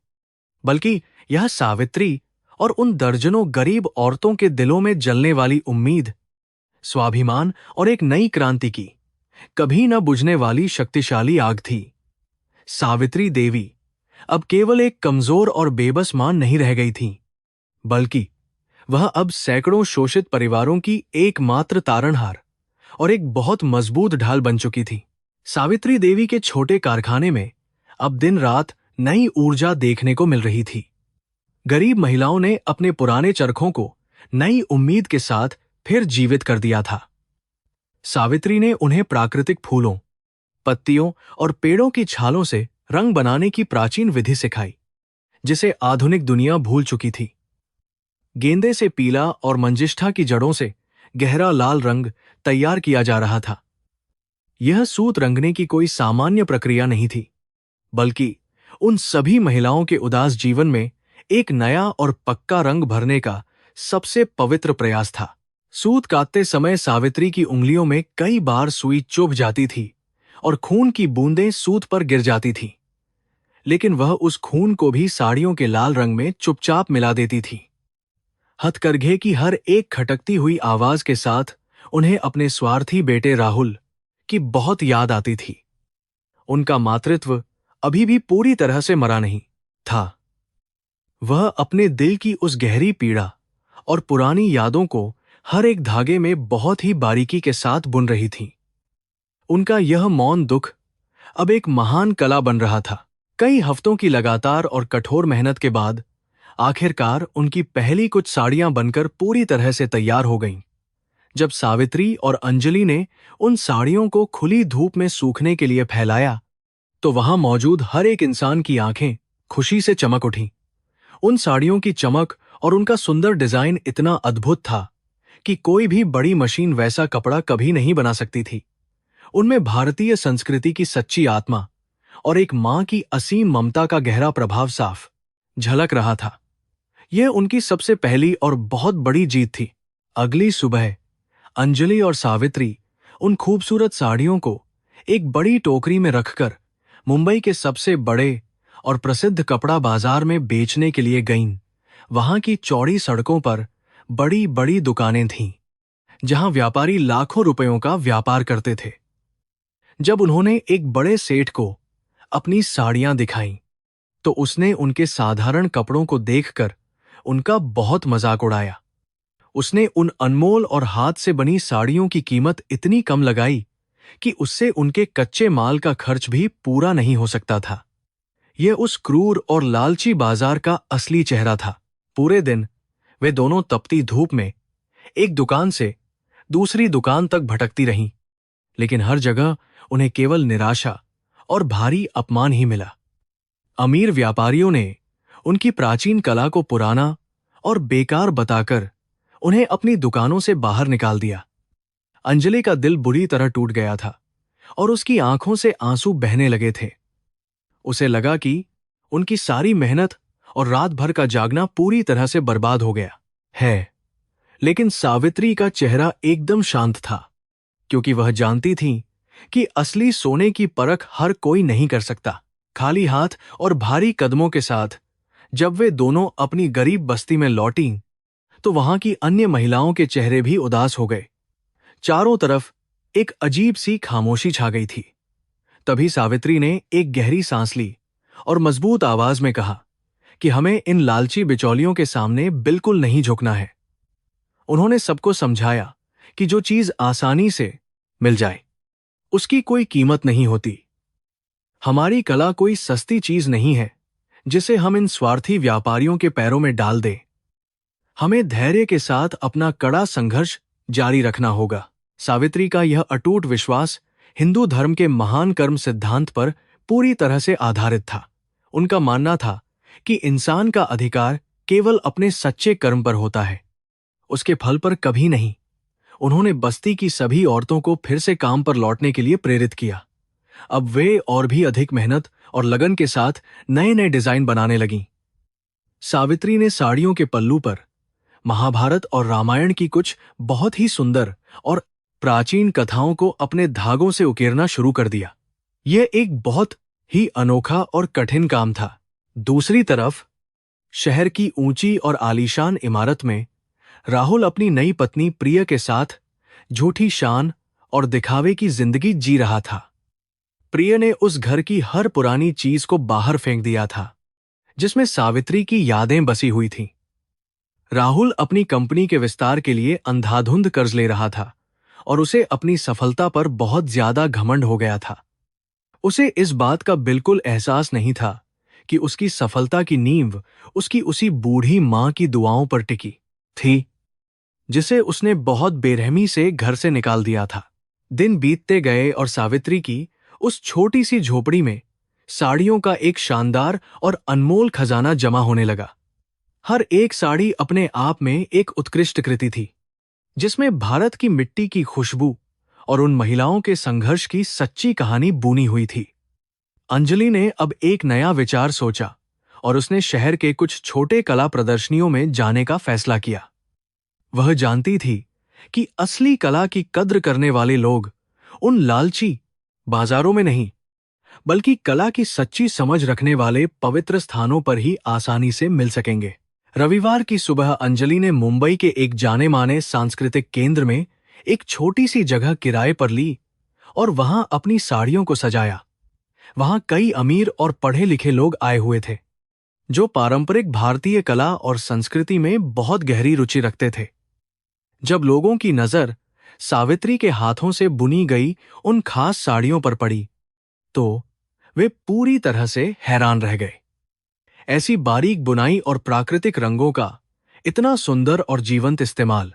बल्कि यह सावित्री और उन दर्जनों गरीब औरतों के दिलों में जलने वाली उम्मीद, स्वाभिमान और एक नई क्रांति की कभी न बुझने वाली शक्तिशाली आग थी। सावित्री देवी अब केवल एक कमजोर और बेबस मां नहीं रह गई थी, बल्कि वह अब सैकड़ों शोषित परिवारों की एकमात्र तारणहार और एक बहुत मजबूत ढाल बन चुकी थी। सावित्री देवी के छोटे कारखाने में अब दिन रात नई ऊर्जा देखने को मिल रही थी। गरीब महिलाओं ने अपने पुराने चरखों को नई उम्मीद के साथ फिर जीवित कर दिया था। सावित्री ने उन्हें प्राकृतिक फूलों, पत्तियों और पेड़ों की छालों से रंग बनाने की प्राचीन विधि सिखाई, जिसे आधुनिक दुनिया भूल चुकी थी। गेंदे से पीला और मंजिष्ठा की जड़ों से गहरा लाल रंग तैयार किया जा रहा था। यह सूत रंगने की कोई सामान्य प्रक्रिया नहीं थी, बल्कि उन सभी महिलाओं के उदास जीवन में एक नया और पक्का रंग भरने का सबसे पवित्र प्रयास था। सूत काटते समय सावित्री की उंगलियों में कई बार सुई चुभ जाती थी और खून की बूंदें सूत पर गिर जाती थीं। लेकिन वह उस खून को भी साड़ियों के लाल रंग में चुपचाप मिला देती थी। हथकरघे की हर एक खटकती हुई आवाज के साथ उन्हें अपने स्वार्थी बेटे राहुल की बहुत याद आती थी। उनका मातृत्व अभी भी पूरी तरह से मरा नहीं था। वह अपने दिल की उस गहरी पीड़ा और पुरानी यादों को हर एक धागे में बहुत ही बारीकी के साथ बुन रही थी। उनका यह मौन दुख अब एक महान कला बन रहा था। कई हफ्तों की लगातार और कठोर मेहनत के बाद आखिरकार उनकी पहली कुछ साड़ियां बनकर पूरी तरह से तैयार हो गईं। जब सावित्री और अंजलि ने उन साड़ियों को खुली धूप में सूखने के लिए फैलाया, तो वहां मौजूद हर एक इंसान की आंखें खुशी से चमक उठीं। उन साड़ियों की चमक और उनका सुंदर डिजाइन इतना अद्भुत था कि कोई भी बड़ी मशीन वैसा कपड़ा कभी नहीं बना सकती थी। उनमें भारतीय संस्कृति की सच्ची आत्मा और एक मां की असीम ममता का गहरा प्रभाव साफ झलक रहा था। यह उनकी सबसे पहली और बहुत बड़ी जीत थी। अगली सुबह अंजलि और सावित्री उन खूबसूरत साड़ियों को एक बड़ी टोकरी में रखकर मुंबई के सबसे बड़े और प्रसिद्ध कपड़ा बाजार में बेचने के लिए गईं। वहां की चौड़ी सड़कों पर बड़ी बड़ी दुकानें थीं, जहां व्यापारी लाखों रुपयों का व्यापार करते थे। जब उन्होंने एक बड़े सेठ को अपनी साड़ियां दिखाईं, तो उसने उनके साधारण कपड़ों को देखकर उनका बहुत मजाक उड़ाया। उसने उन अनमोल और हाथ से बनी साड़ियों की कीमत इतनी कम लगाई कि उससे उनके कच्चे माल का खर्च भी पूरा नहीं हो सकता था। यह उस क्रूर और लालची बाजार का असली चेहरा था। पूरे दिन वे दोनों तपती धूप में एक दुकान से दूसरी दुकान तक भटकती रहीं, लेकिन हर जगह उन्हें केवल निराशा और भारी अपमान ही मिला। अमीर व्यापारियों ने उनकी प्राचीन कला को पुराना और बेकार बताकर उन्हें अपनी दुकानों से बाहर निकाल दिया। अंजलि का दिल बुरी तरह टूट गया था और उसकी आंखों से आंसू बहने लगे थे। उसे लगा कि उनकी सारी मेहनत और रात भर का जागना पूरी तरह से बर्बाद हो गया है। लेकिन सावित्री का चेहरा एकदम शांत था, क्योंकि वह जानती थी कि असली सोने की परख हर कोई नहीं कर सकता। खाली हाथ और भारी कदमों के साथ जब वे दोनों अपनी गरीब बस्ती में लौटीं, तो वहां की अन्य महिलाओं के चेहरे भी उदास हो गए। चारों तरफ एक अजीब सी खामोशी छा गई थी। तभी सावित्री ने एक गहरी सांस ली और मजबूत आवाज में कहा कि हमें इन लालची बिचौलियों के सामने बिल्कुल नहीं झुकना है। उन्होंने सबको समझाया कि जो चीज आसानी से मिल जाए उसकी कोई कीमत नहीं होती। हमारी कला कोई सस्ती चीज नहीं है जिसे हम इन स्वार्थी व्यापारियों के पैरों में डाल दें। हमें धैर्य के साथ अपना कड़ा संघर्ष जारी रखना होगा। सावित्री का यह अटूट विश्वास हिंदू धर्म के महान कर्म सिद्धांत पर पूरी तरह से आधारित था। उनका मानना था कि इंसान का अधिकार केवल अपने सच्चे कर्म पर होता है, उसके फल पर कभी नहीं। उन्होंने बस्ती की सभी औरतों को फिर से काम पर लौटने के लिए प्रेरित किया। अब वे और भी अधिक मेहनत और लगन के साथ नए नए डिजाइन बनाने लगीं। सावित्री ने साड़ियों के पल्लू पर महाभारत और रामायण की कुछ बहुत ही सुंदर और प्राचीन कथाओं को अपने धागों से उकेरना शुरू कर दिया। यह एक बहुत ही अनोखा और कठिन काम था। दूसरी तरफ शहर की ऊंची और आलीशान इमारत में राहुल अपनी नई पत्नी प्रिया के साथ झूठी शान और दिखावे की जिंदगी जी रहा था। प्रिया ने उस घर की हर पुरानी चीज को बाहर फेंक दिया था जिसमें सावित्री की यादें बसी हुई थीं। राहुल अपनी कंपनी के विस्तार के लिए अंधाधुंध कर्ज ले रहा था और उसे अपनी सफलता पर बहुत ज्यादा घमंड हो गया था। उसे इस बात का बिल्कुल एहसास नहीं था कि उसकी सफलता की नींव उसकी उसी बूढ़ी मां की दुआओं पर टिकी थी, जिसे उसने बहुत बेरहमी से घर से निकाल दिया था। दिन बीतते गए और सावित्री की उस छोटी सी झोपड़ी में साड़ियों का एक शानदार और अनमोल खजाना जमा होने लगा। हर एक साड़ी अपने आप में एक उत्कृष्ट कृति थी, जिसमें भारत की मिट्टी की खुशबू और उन महिलाओं के संघर्ष की सच्ची कहानी बुनी हुई थी। अंजलि ने अब एक नया विचार सोचा और उसने शहर के कुछ छोटे कला प्रदर्शनियों में जाने का फैसला किया। वह जानती थी कि असली कला की कद्र करने वाले लोग उन लालची बाजारों में नहीं, बल्कि कला की सच्ची समझ रखने वाले पवित्र स्थानों पर ही आसानी से मिल सकेंगे। रविवार की सुबह अंजलि ने मुंबई के एक जाने माने सांस्कृतिक केंद्र में एक छोटी सी जगह किराए पर ली और वहां अपनी साड़ियों को सजाया। वहां कई अमीर और पढ़े लिखे लोग आए हुए थे, जो पारंपरिक भारतीय कला और संस्कृति में बहुत गहरी रुचि रखते थे। जब लोगों की नजर सावित्री के हाथों से बुनी गई उन खास साड़ियों पर पड़ी, तो वे पूरी तरह से हैरान रह गए। ऐसी बारीक बुनाई और प्राकृतिक रंगों का इतना सुंदर और जीवंत इस्तेमाल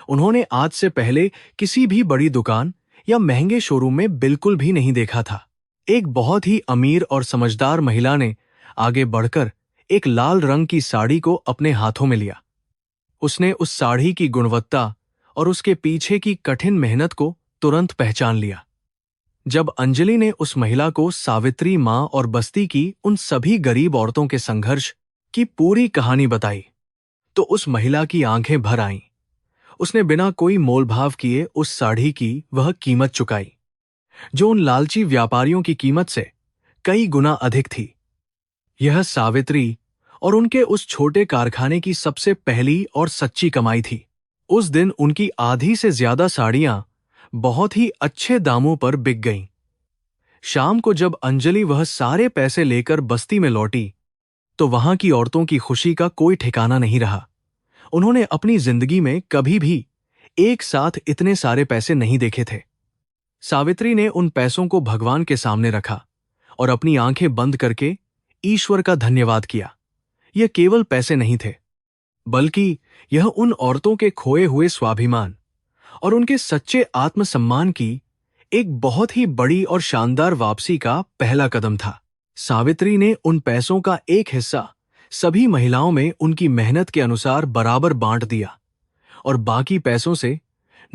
उन्होंने आज से पहले किसी भी बड़ी दुकान या महंगे शोरूम में बिल्कुल भी नहीं देखा था। एक बहुत ही अमीर और समझदार महिला ने आगे बढ़कर एक लाल रंग की साड़ी को अपने हाथों में लिया। उसने उस साड़ी की गुणवत्ता और उसके पीछे की कठिन मेहनत को तुरंत पहचान लिया। जब अंजलि ने उस महिला को सावित्री माँ और बस्ती की उन सभी गरीब औरतों के संघर्ष की पूरी कहानी बताई, तो उस महिला की आंखें भर आईं। उसने बिना कोई मोलभाव किए उस साड़ी की वह कीमत चुकाई, जो उन लालची व्यापारियों की कीमत से कई गुना अधिक थी। यह सावित्री और उनके उस छोटे कारखाने की सबसे पहली और सच्ची कमाई थी। उस दिन उनकी आधी से ज्यादा साड़ियां बहुत ही अच्छे दामों पर बिक गईं। शाम को जब अंजलि वह सारे पैसे लेकर बस्ती में लौटी, तो वहां की औरतों की खुशी का कोई ठिकाना नहीं रहा। उन्होंने अपनी जिंदगी में कभी भी एक साथ इतने सारे पैसे नहीं देखे थे। सावित्री ने उन पैसों को भगवान के सामने रखा और अपनी आंखें बंद करके ईश्वर का धन्यवाद किया। यह केवल पैसे नहीं थे, बल्कि यह उन औरतों के खोए हुए स्वाभिमान और उनके सच्चे आत्मसम्मान की एक बहुत ही बड़ी और शानदार वापसी का पहला कदम था। सावित्री ने उन पैसों का एक हिस्सा सभी महिलाओं में उनकी मेहनत के अनुसार बराबर बांट दिया और बाकी पैसों से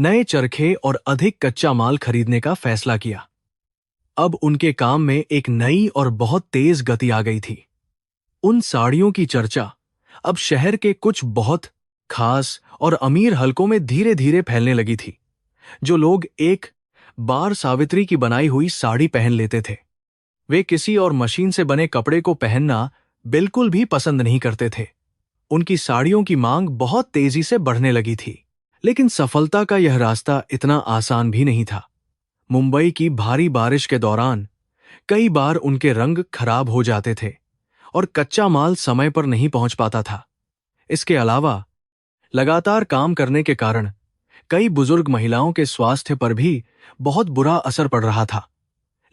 नए चरखे और अधिक कच्चा माल खरीदने का फैसला किया। अब उनके काम में एक नई और बहुत तेज गति आ गई थी। उन साड़ियों की चर्चा अब शहर के कुछ बहुत खास और अमीर हलकों में धीरे धीरे फैलने लगी थी। जो लोग एक बार सावित्री की बनाई हुई साड़ी पहन लेते थे, वे किसी और मशीन से बने कपड़े को पहनना बिल्कुल भी पसंद नहीं करते थे। उनकी साड़ियों की मांग बहुत तेजी से बढ़ने लगी थी। लेकिन सफलता का यह रास्ता इतना आसान भी नहीं था। मुंबई की भारी बारिश के दौरान कई बार उनके रंग खराब हो जाते थे और कच्चा माल समय पर नहीं पहुंच पाता था। इसके अलावा लगातार काम करने के कारण कई बुजुर्ग महिलाओं के स्वास्थ्य पर भी बहुत बुरा असर पड़ रहा था।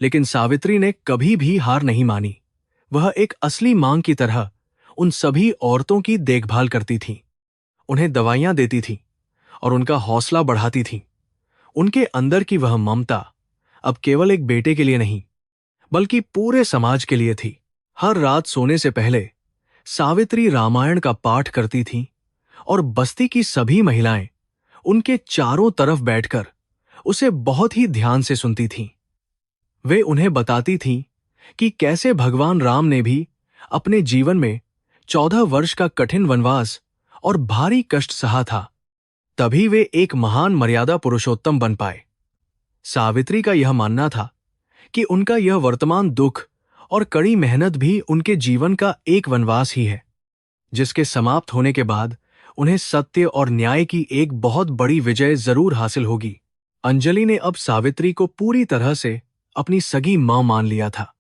लेकिन सावित्री ने कभी भी हार नहीं मानी। वह एक असली मां की तरह उन सभी औरतों की देखभाल करती थी, उन्हें दवाइयां देती थी और उनका हौसला बढ़ाती थी। उनके अंदर की वह ममता अब केवल एक बेटे के लिए नहीं, बल्कि पूरे समाज के लिए थी। हर रात सोने से पहले सावित्री रामायण का पाठ करती थी और बस्ती की सभी महिलाएं उनके चारों तरफ बैठकर उसे बहुत ही ध्यान से सुनती थीं। वे उन्हें बताती थीं कि कैसे भगवान राम ने भी अपने जीवन में 14 वर्ष का कठिन वनवास और भारी कष्ट सहा था, तभी वे एक महान मर्यादा पुरुषोत्तम बन पाए। सावित्री का यह मानना था कि उनका यह वर्तमान दुख और कड़ी मेहनत भी उनके जीवन का एक वनवास ही है, जिसके समाप्त होने के बाद उन्हें सत्य और न्याय की एक बहुत बड़ी विजय जरूर हासिल होगी। अंजलि ने अब सावित्री को पूरी तरह से अपनी सगी मां मान लिया था।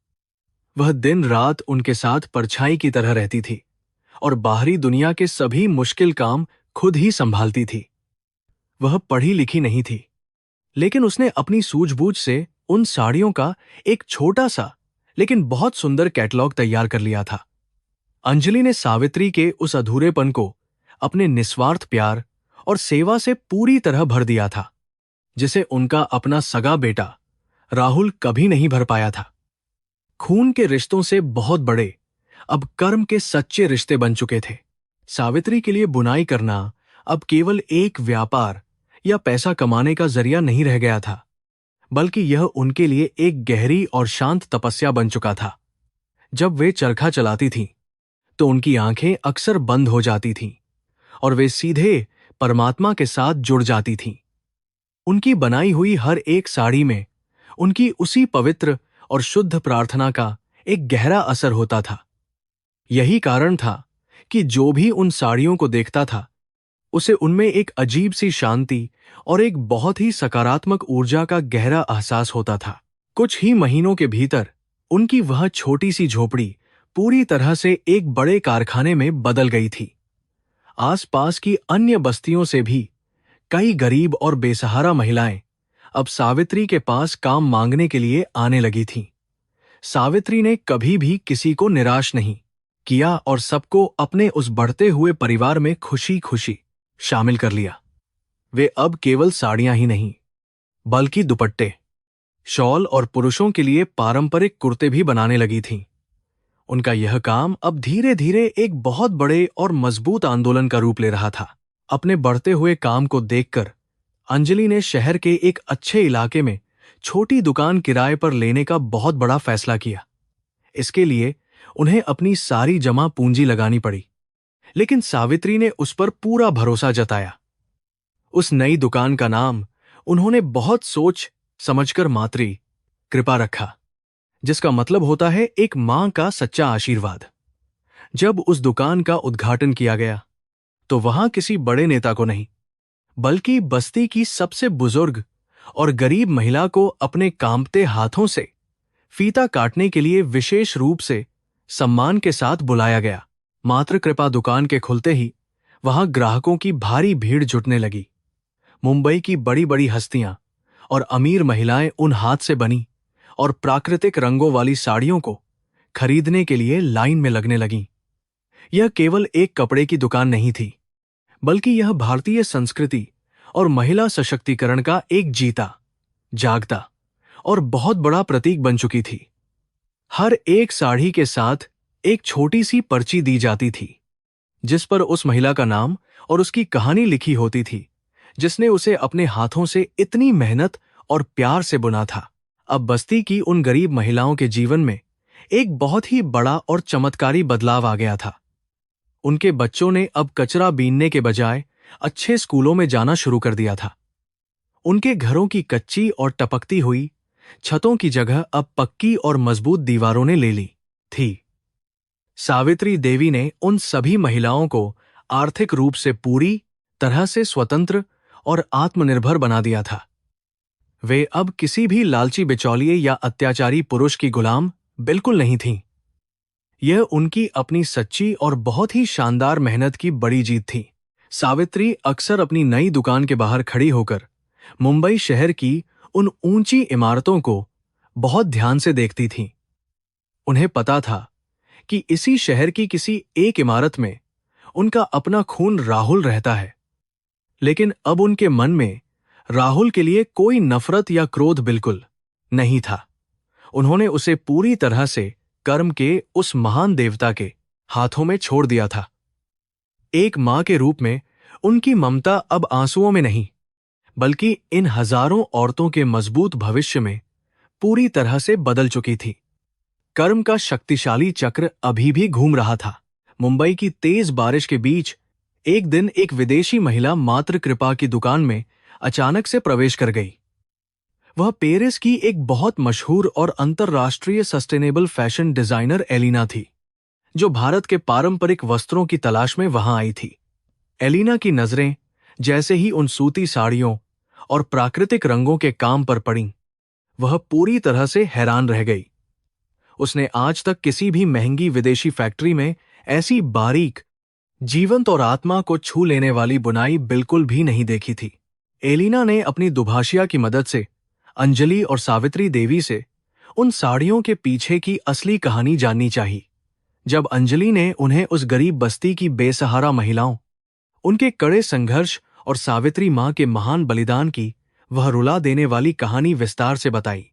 वह दिन रात उनके साथ परछाई की तरह रहती थी और बाहरी दुनिया के सभी मुश्किल काम खुद ही संभालती थी। वह पढ़ी लिखी नहीं थी, लेकिन उसने अपनी सूझबूझ से उन साड़ियों का एक छोटा सा लेकिन बहुत सुंदर कैटलॉग तैयार कर लिया था। अंजलि ने सावित्री के उस अधूरेपन को अपने निस्वार्थ प्यार और सेवा से पूरी तरह भर दिया था, जिसे उनका अपना सगा बेटा राहुल कभी नहीं भर पाया था। खून के रिश्तों से बहुत बड़े अब कर्म के सच्चे रिश्ते बन चुके थे। सावित्री के लिए बुनाई करना अब केवल एक व्यापार या पैसा कमाने का जरिया नहीं रह गया था, बल्कि यह उनके लिए एक गहरी और शांत तपस्या बन चुका था। जब वे चरखा चलाती थीं, तो उनकी आंखें अक्सर बंद हो जाती थीं और वे सीधे परमात्मा के साथ जुड़ जाती थीं। उनकी बनाई हुई हर एक साड़ी में उनकी उसी पवित्र और शुद्ध प्रार्थना का एक गहरा असर होता था। यही कारण था कि जो भी उन साड़ियों को देखता था, उसे उनमें एक अजीब सी शांति और एक बहुत ही सकारात्मक ऊर्जा का गहरा एहसास होता था। कुछ ही महीनों के भीतर उनकी वह छोटी सी झोपड़ी पूरी तरह से एक बड़े कारखाने में बदल गई थी। आसपास की अन्य बस्तियों से भी कई गरीब और बेसहारा महिलाएं अब सावित्री के पास काम मांगने के लिए आने लगी थीं। सावित्री ने कभी भी किसी को निराश नहीं किया और सबको अपने उस बढ़ते हुए परिवार में खुशी खुशी शामिल कर लिया। वे अब केवल साड़ियां ही नहीं, बल्कि दुपट्टे, शॉल और पुरुषों के लिए पारंपरिक कुर्ते भी बनाने लगी थीं। उनका यह काम अब धीरे धीरे एक बहुत बड़े और मजबूत आंदोलन का रूप ले रहा था। अपने बढ़ते हुए काम को देखकर अंजलि ने शहर के एक अच्छे इलाके में छोटी दुकान किराए पर लेने का बहुत बड़ा फैसला किया। इसके लिए उन्हें अपनी सारी जमा पूंजी लगानी पड़ी, लेकिन सावित्री ने उस पर पूरा भरोसा जताया। उस नई दुकान का नाम उन्होंने बहुत सोच समझकर मातृ कृपा रखा, जिसका मतलब होता है एक मां का सच्चा आशीर्वाद। जब उस दुकान का उद्घाटन किया गया तो वहां किसी बड़े नेता को नहीं, बल्कि बस्ती की सबसे बुजुर्ग और गरीब महिला को अपने कांपते हाथों से फीता काटने के लिए विशेष रूप से सम्मान के साथ बुलाया गया। मातृ कृपा दुकान के खुलते ही वहां ग्राहकों की भारी भीड़ जुटने लगी। मुंबई की बड़ी बड़ी हस्तियां और अमीर महिलाएं उन हाथ से बनी और प्राकृतिक रंगों वाली साड़ियों को खरीदने के लिए लाइन में लगने लगीं। यह केवल एक कपड़े की दुकान नहीं थी, बल्कि यह भारतीय संस्कृति और महिला सशक्तिकरण का एक जीता जागता और बहुत बड़ा प्रतीक बन चुकी थी। हर एक साड़ी के साथ एक छोटी सी पर्ची दी जाती थी, जिस पर उस महिला का नाम और उसकी कहानी लिखी होती थी, जिसने उसे अपने हाथों से इतनी मेहनत और प्यार से बुना था। अब बस्ती की उन गरीब महिलाओं के जीवन में एक बहुत ही बड़ा और चमत्कारी बदलाव आ गया था। उनके बच्चों ने अब कचरा बीनने के बजाय अच्छे स्कूलों में जाना शुरू कर दिया था। उनके घरों की कच्ची और टपकती हुई छतों की जगह अब पक्की और मजबूत दीवारों ने ले ली थी। सावित्री देवी ने उन सभी महिलाओं को आर्थिक रूप से पूरी तरह से स्वतंत्र और आत्मनिर्भर बना दिया था। वे अब किसी भी लालची बिचौलिए या अत्याचारी पुरुष की गुलाम बिल्कुल नहीं थीं। यह उनकी अपनी सच्ची और बहुत ही शानदार मेहनत की बड़ी जीत थी। सावित्री अक्सर अपनी नई दुकान के बाहर खड़ी होकर मुंबई शहर की उन ऊंची इमारतों को बहुत ध्यान से देखती थीं। उन्हें पता था कि इसी शहर की किसी एक इमारत में उनका अपना खून राहुल रहता है, लेकिन अब उनके मन में राहुल के लिए कोई नफरत या क्रोध बिल्कुल नहीं था। उन्होंने उसे पूरी तरह से कर्म के उस महान देवता के हाथों में छोड़ दिया था। एक मां के रूप में उनकी ममता अब आंसुओं में नहीं, बल्कि इन हजारों औरतों के मजबूत भविष्य में पूरी तरह से बदल चुकी थी। कर्म का शक्तिशाली चक्र अभी भी घूम रहा था। मुंबई की तेज बारिश के बीच एक दिन एक विदेशी महिला मातृ कृपा की दुकान में अचानक से प्रवेश कर गई। वह पेरिस की एक बहुत मशहूर और अंतर्राष्ट्रीय सस्टेनेबल फैशन डिजाइनर एलिना थी, जो भारत के पारंपरिक वस्त्रों की तलाश में वहां आई थी। एलिना की नजरें जैसे ही उन सूती साड़ियों और प्राकृतिक रंगों के काम पर पड़ीं, वह पूरी तरह से हैरान रह गई। उसने आज तक किसी भी महंगी विदेशी फैक्ट्री में ऐसी बारीक, जीवंत और आत्मा को छू लेने वाली बुनाई बिल्कुल भी नहीं देखी थी। एलिना ने अपनी दुभाषिया की मदद से अंजलि और सावित्री देवी से उन साड़ियों के पीछे की असली कहानी जाननी चाहिए। जब अंजलि ने उन्हें उस गरीब बस्ती की बेसहारा महिलाओं, उनके कड़े संघर्ष और सावित्री मां के महान बलिदान की वह रुला देने वाली कहानी विस्तार से बताई,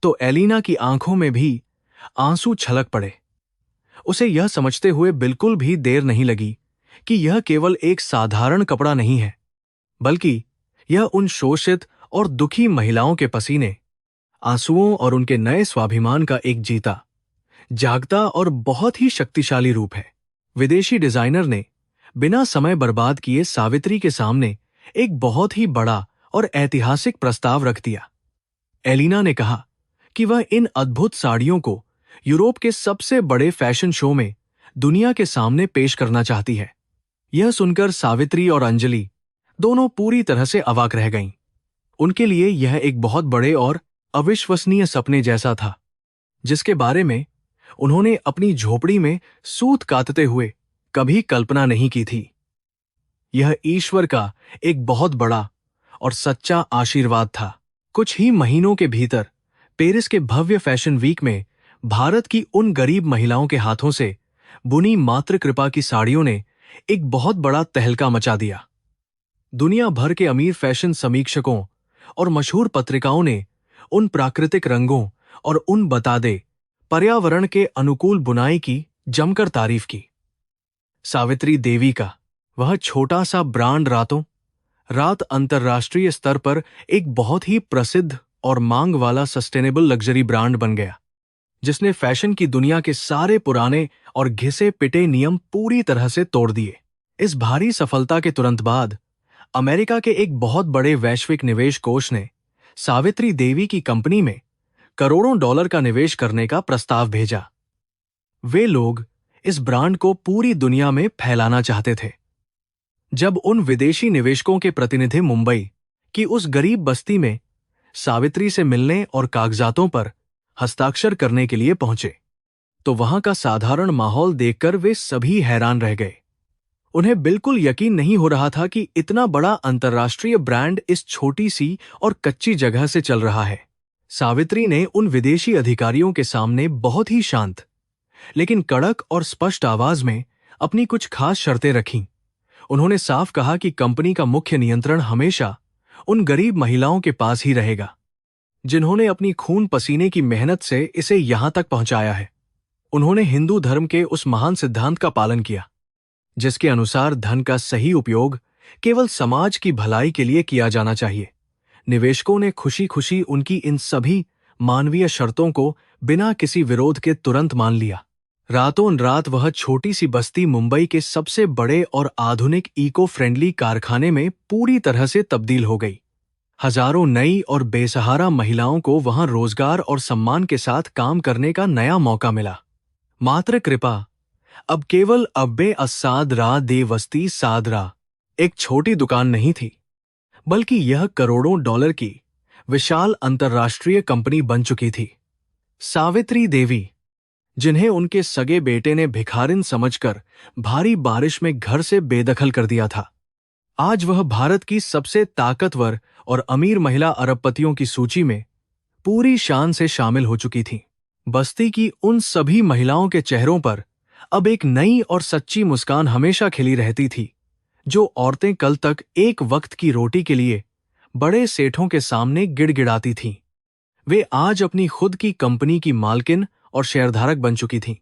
तो एलिना की आंखों में भी आंसू छलक पड़े। उसे यह समझते हुए बिल्कुल भी देर नहीं लगी कि यह केवल एक साधारण कपड़ा नहीं है, बल्कि यह उन शोषित और दुखी महिलाओं के पसीने, आंसुओं और उनके नए स्वाभिमान का एक जीता जागता और बहुत ही शक्तिशाली रूप है। विदेशी डिजाइनर ने बिना समय बर्बाद किए सावित्री के सामने एक बहुत ही बड़ा और ऐतिहासिक प्रस्ताव रख दिया। एलिना ने कहा कि वह इन अद्भुत साड़ियों को यूरोप के सबसे बड़े फैशन शो में दुनिया के सामने पेश करना चाहती है। यह सुनकर सावित्री और अंजलि दोनों पूरी तरह से अवाक रह गईं। उनके लिए यह एक बहुत बड़े और अविश्वसनीय सपने जैसा था, जिसके बारे में उन्होंने अपनी झोपड़ी में सूत काटते हुए कभी कल्पना नहीं की थी। यह ईश्वर का एक बहुत बड़ा और सच्चा आशीर्वाद था। कुछ ही महीनों के भीतर पेरिस के भव्य फैशन वीक में भारत की उन गरीब महिलाओं के हाथों से बुनी मातृ कृपा की साड़ियों ने एक बहुत बड़ा तहलका मचा दिया। दुनिया भर के अमीर फैशन समीक्षकों और मशहूर पत्रिकाओं ने उन प्राकृतिक रंगों और उन बतादे पर्यावरण के अनुकूल बुनाई की जमकर तारीफ की। सावित्री देवी का वह छोटा सा ब्रांड रात अंतर्राष्ट्रीय स्तर पर एक बहुत ही प्रसिद्ध और मांग वाला सस्टेनेबल लग्जरी ब्रांड बन गया, जिसने फैशन की दुनिया के सारे पुराने और घिसे पिटे नियम पूरी तरह से तोड़ दिए। इस भारी सफलता के तुरंत बाद अमेरिका के एक बहुत बड़े वैश्विक निवेश कोष ने सावित्री देवी की कंपनी में करोड़ों डॉलर का निवेश करने का प्रस्ताव भेजा। वे लोग इस ब्रांड को पूरी दुनिया में फैलाना चाहते थे। जब उन विदेशी निवेशकों के प्रतिनिधि मुंबई की उस गरीब बस्ती में सावित्री से मिलने और कागजातों पर हस्ताक्षर करने के लिए पहुंचे, तो वहां का साधारण माहौल देखकर वे सभी हैरान रह गए। उन्हें बिल्कुल यकीन नहीं हो रहा था कि इतना बड़ा अंतर्राष्ट्रीय ब्रांड इस छोटी सी और कच्ची जगह से चल रहा है। सावित्री ने उन विदेशी अधिकारियों के सामने बहुत ही शांत लेकिन कड़क और स्पष्ट आवाज में अपनी कुछ खास शर्तें रखीं। उन्होंने साफ कहा कि कंपनी का मुख्य नियंत्रण हमेशा उन गरीब महिलाओं के पास ही रहेगा, जिन्होंने अपनी खून पसीने की मेहनत से इसे यहां तक पहुंचाया है। उन्होंने हिंदू धर्म के उस महान सिद्धांत का पालन किया, जिसके अनुसार धन का सही उपयोग केवल समाज की भलाई के लिए किया जाना चाहिए। निवेशकों ने खुशी खुशी उनकी इन सभी मानवीय शर्तों को बिना किसी विरोध के तुरंत मान लिया। रातों रात वह छोटी सी बस्ती मुंबई के सबसे बड़े और आधुनिक इको फ्रेंडली कारखाने में पूरी तरह से तब्दील हो गई। हजारों नई और बेसहारा महिलाओं को वहां रोजगार और सम्मान के साथ काम करने का नया मौका मिला। मातृ कृपा अब केवल अब्बे असादरा दे वस्ती सादरा एक छोटी दुकान नहीं थी, बल्कि यह करोड़ों डॉलर की विशाल अंतर्राष्ट्रीय कंपनी बन चुकी थी। सावित्री देवी, जिन्हें उनके सगे बेटे ने भिखारिन समझकर भारी बारिश में घर से बेदखल कर दिया था, आज वह भारत की सबसे ताकतवर और अमीर महिला अरबपतियों की सूची में पूरी शान से शामिल हो चुकी थीं। बस्ती की उन सभी महिलाओं के चेहरों पर अब एक नई और सच्ची मुस्कान हमेशा खिली रहती थी। जो औरतें कल तक एक वक्त की रोटी के लिए बड़े सेठों के सामने गिड़गिड़ाती थीं, वे आज अपनी खुद की कंपनी की मालकिन और शेयरधारक बन चुकी थीं।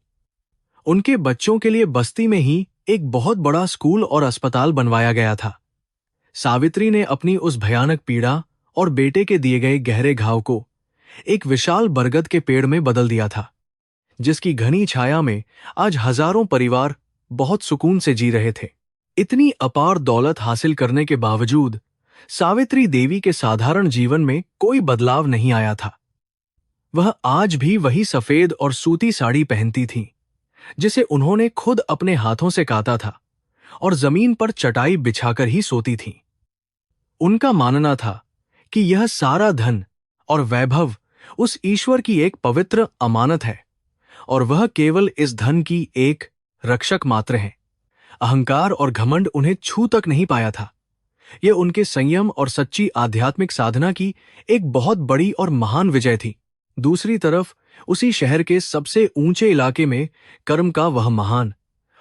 उनके बच्चों के लिए बस्ती में ही एक बहुत बड़ा स्कूल और अस्पताल बनवाया गया था। सावित्री ने अपनी उस भयानक पीड़ा और बेटे के दिए गए गहरे घाव को एक विशाल बरगद के पेड़ में बदल दिया था, जिसकी घनी छाया में आज हजारों परिवार बहुत सुकून से जी रहे थे। इतनी अपार दौलत हासिल करने के बावजूद सावित्री देवी के साधारण जीवन में कोई बदलाव नहीं आया था। वह आज भी वही सफेद और सूती साड़ी पहनती थीं, जिसे उन्होंने खुद अपने हाथों से काता था, और जमीन पर चटाई बिछाकर ही सोती थीं। उनका मानना था कि यह सारा धन और वैभव उस ईश्वर की एक पवित्र अमानत है, और वह केवल इस धन की एक रक्षक मात्र हैं। अहंकार और घमंड उन्हें छू तक नहीं पाया था। यह उनके संयम और सच्ची आध्यात्मिक साधना की एक बहुत बड़ी और महान विजय थी। दूसरी तरफ उसी शहर के सबसे ऊंचे इलाके में कर्म का वह महान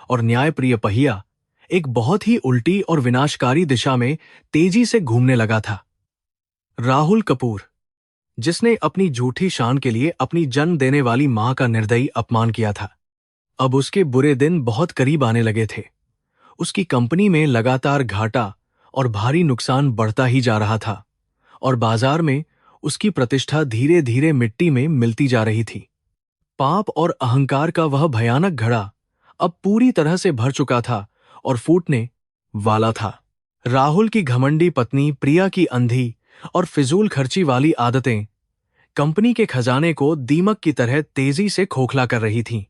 और न्यायप्रिय पहिया एक बहुत ही उल्टी और विनाशकारी दिशा में तेजी से घूमने लगा था। राहुल कपूर, जिसने अपनी झूठी शान के लिए अपनी जन्म देने वाली मां का निर्दयी अपमान किया था, अब उसके बुरे दिन बहुत करीब आने लगे थे। उसकी कंपनी में लगातार घाटा और भारी नुकसान बढ़ता ही जा रहा था, और बाजार में उसकी प्रतिष्ठा धीरे धीरे मिट्टी में मिलती जा रही थी। पाप और अहंकार का वह भयानक घड़ा अब पूरी तरह से भर चुका था और फूटने वाला था। राहुल की घमंडी पत्नी प्रिया की अंधी और फिजूल खर्ची वाली आदतें, कंपनी के खजाने को दीमक की तरह तेजी से खोखला कर रही थीं।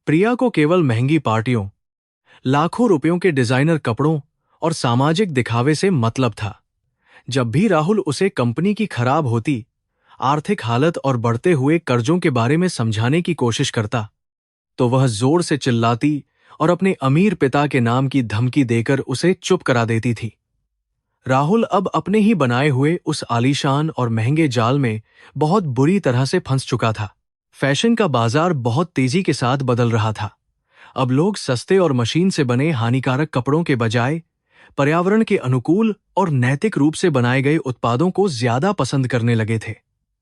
प्रिया को केवल महंगी पार्टियों, लाखों रुपयों के डिजाइनर कपड़ों और सामाजिक दिखावे से मतलब था। जब भी राहुल उसे कंपनी की खराब होती आर्थिक हालत और बढ़ते हुए कर्जों के बारे में समझाने की कोशिश करता, तो वह जोर से चिल्लाती और अपने अमीर पिता के नाम की धमकी देकर उसे चुप करा देती थी। राहुल अब अपने ही बनाए हुए उस आलीशान और महंगे जाल में बहुत बुरी तरह से फंस चुका था। फैशन का बाजार बहुत तेजी के साथ बदल रहा था। अब लोग सस्ते और मशीन से बने हानिकारक कपड़ों के बजाय पर्यावरण के अनुकूल और नैतिक रूप से बनाए गए उत्पादों को ज्यादा पसंद करने लगे थे।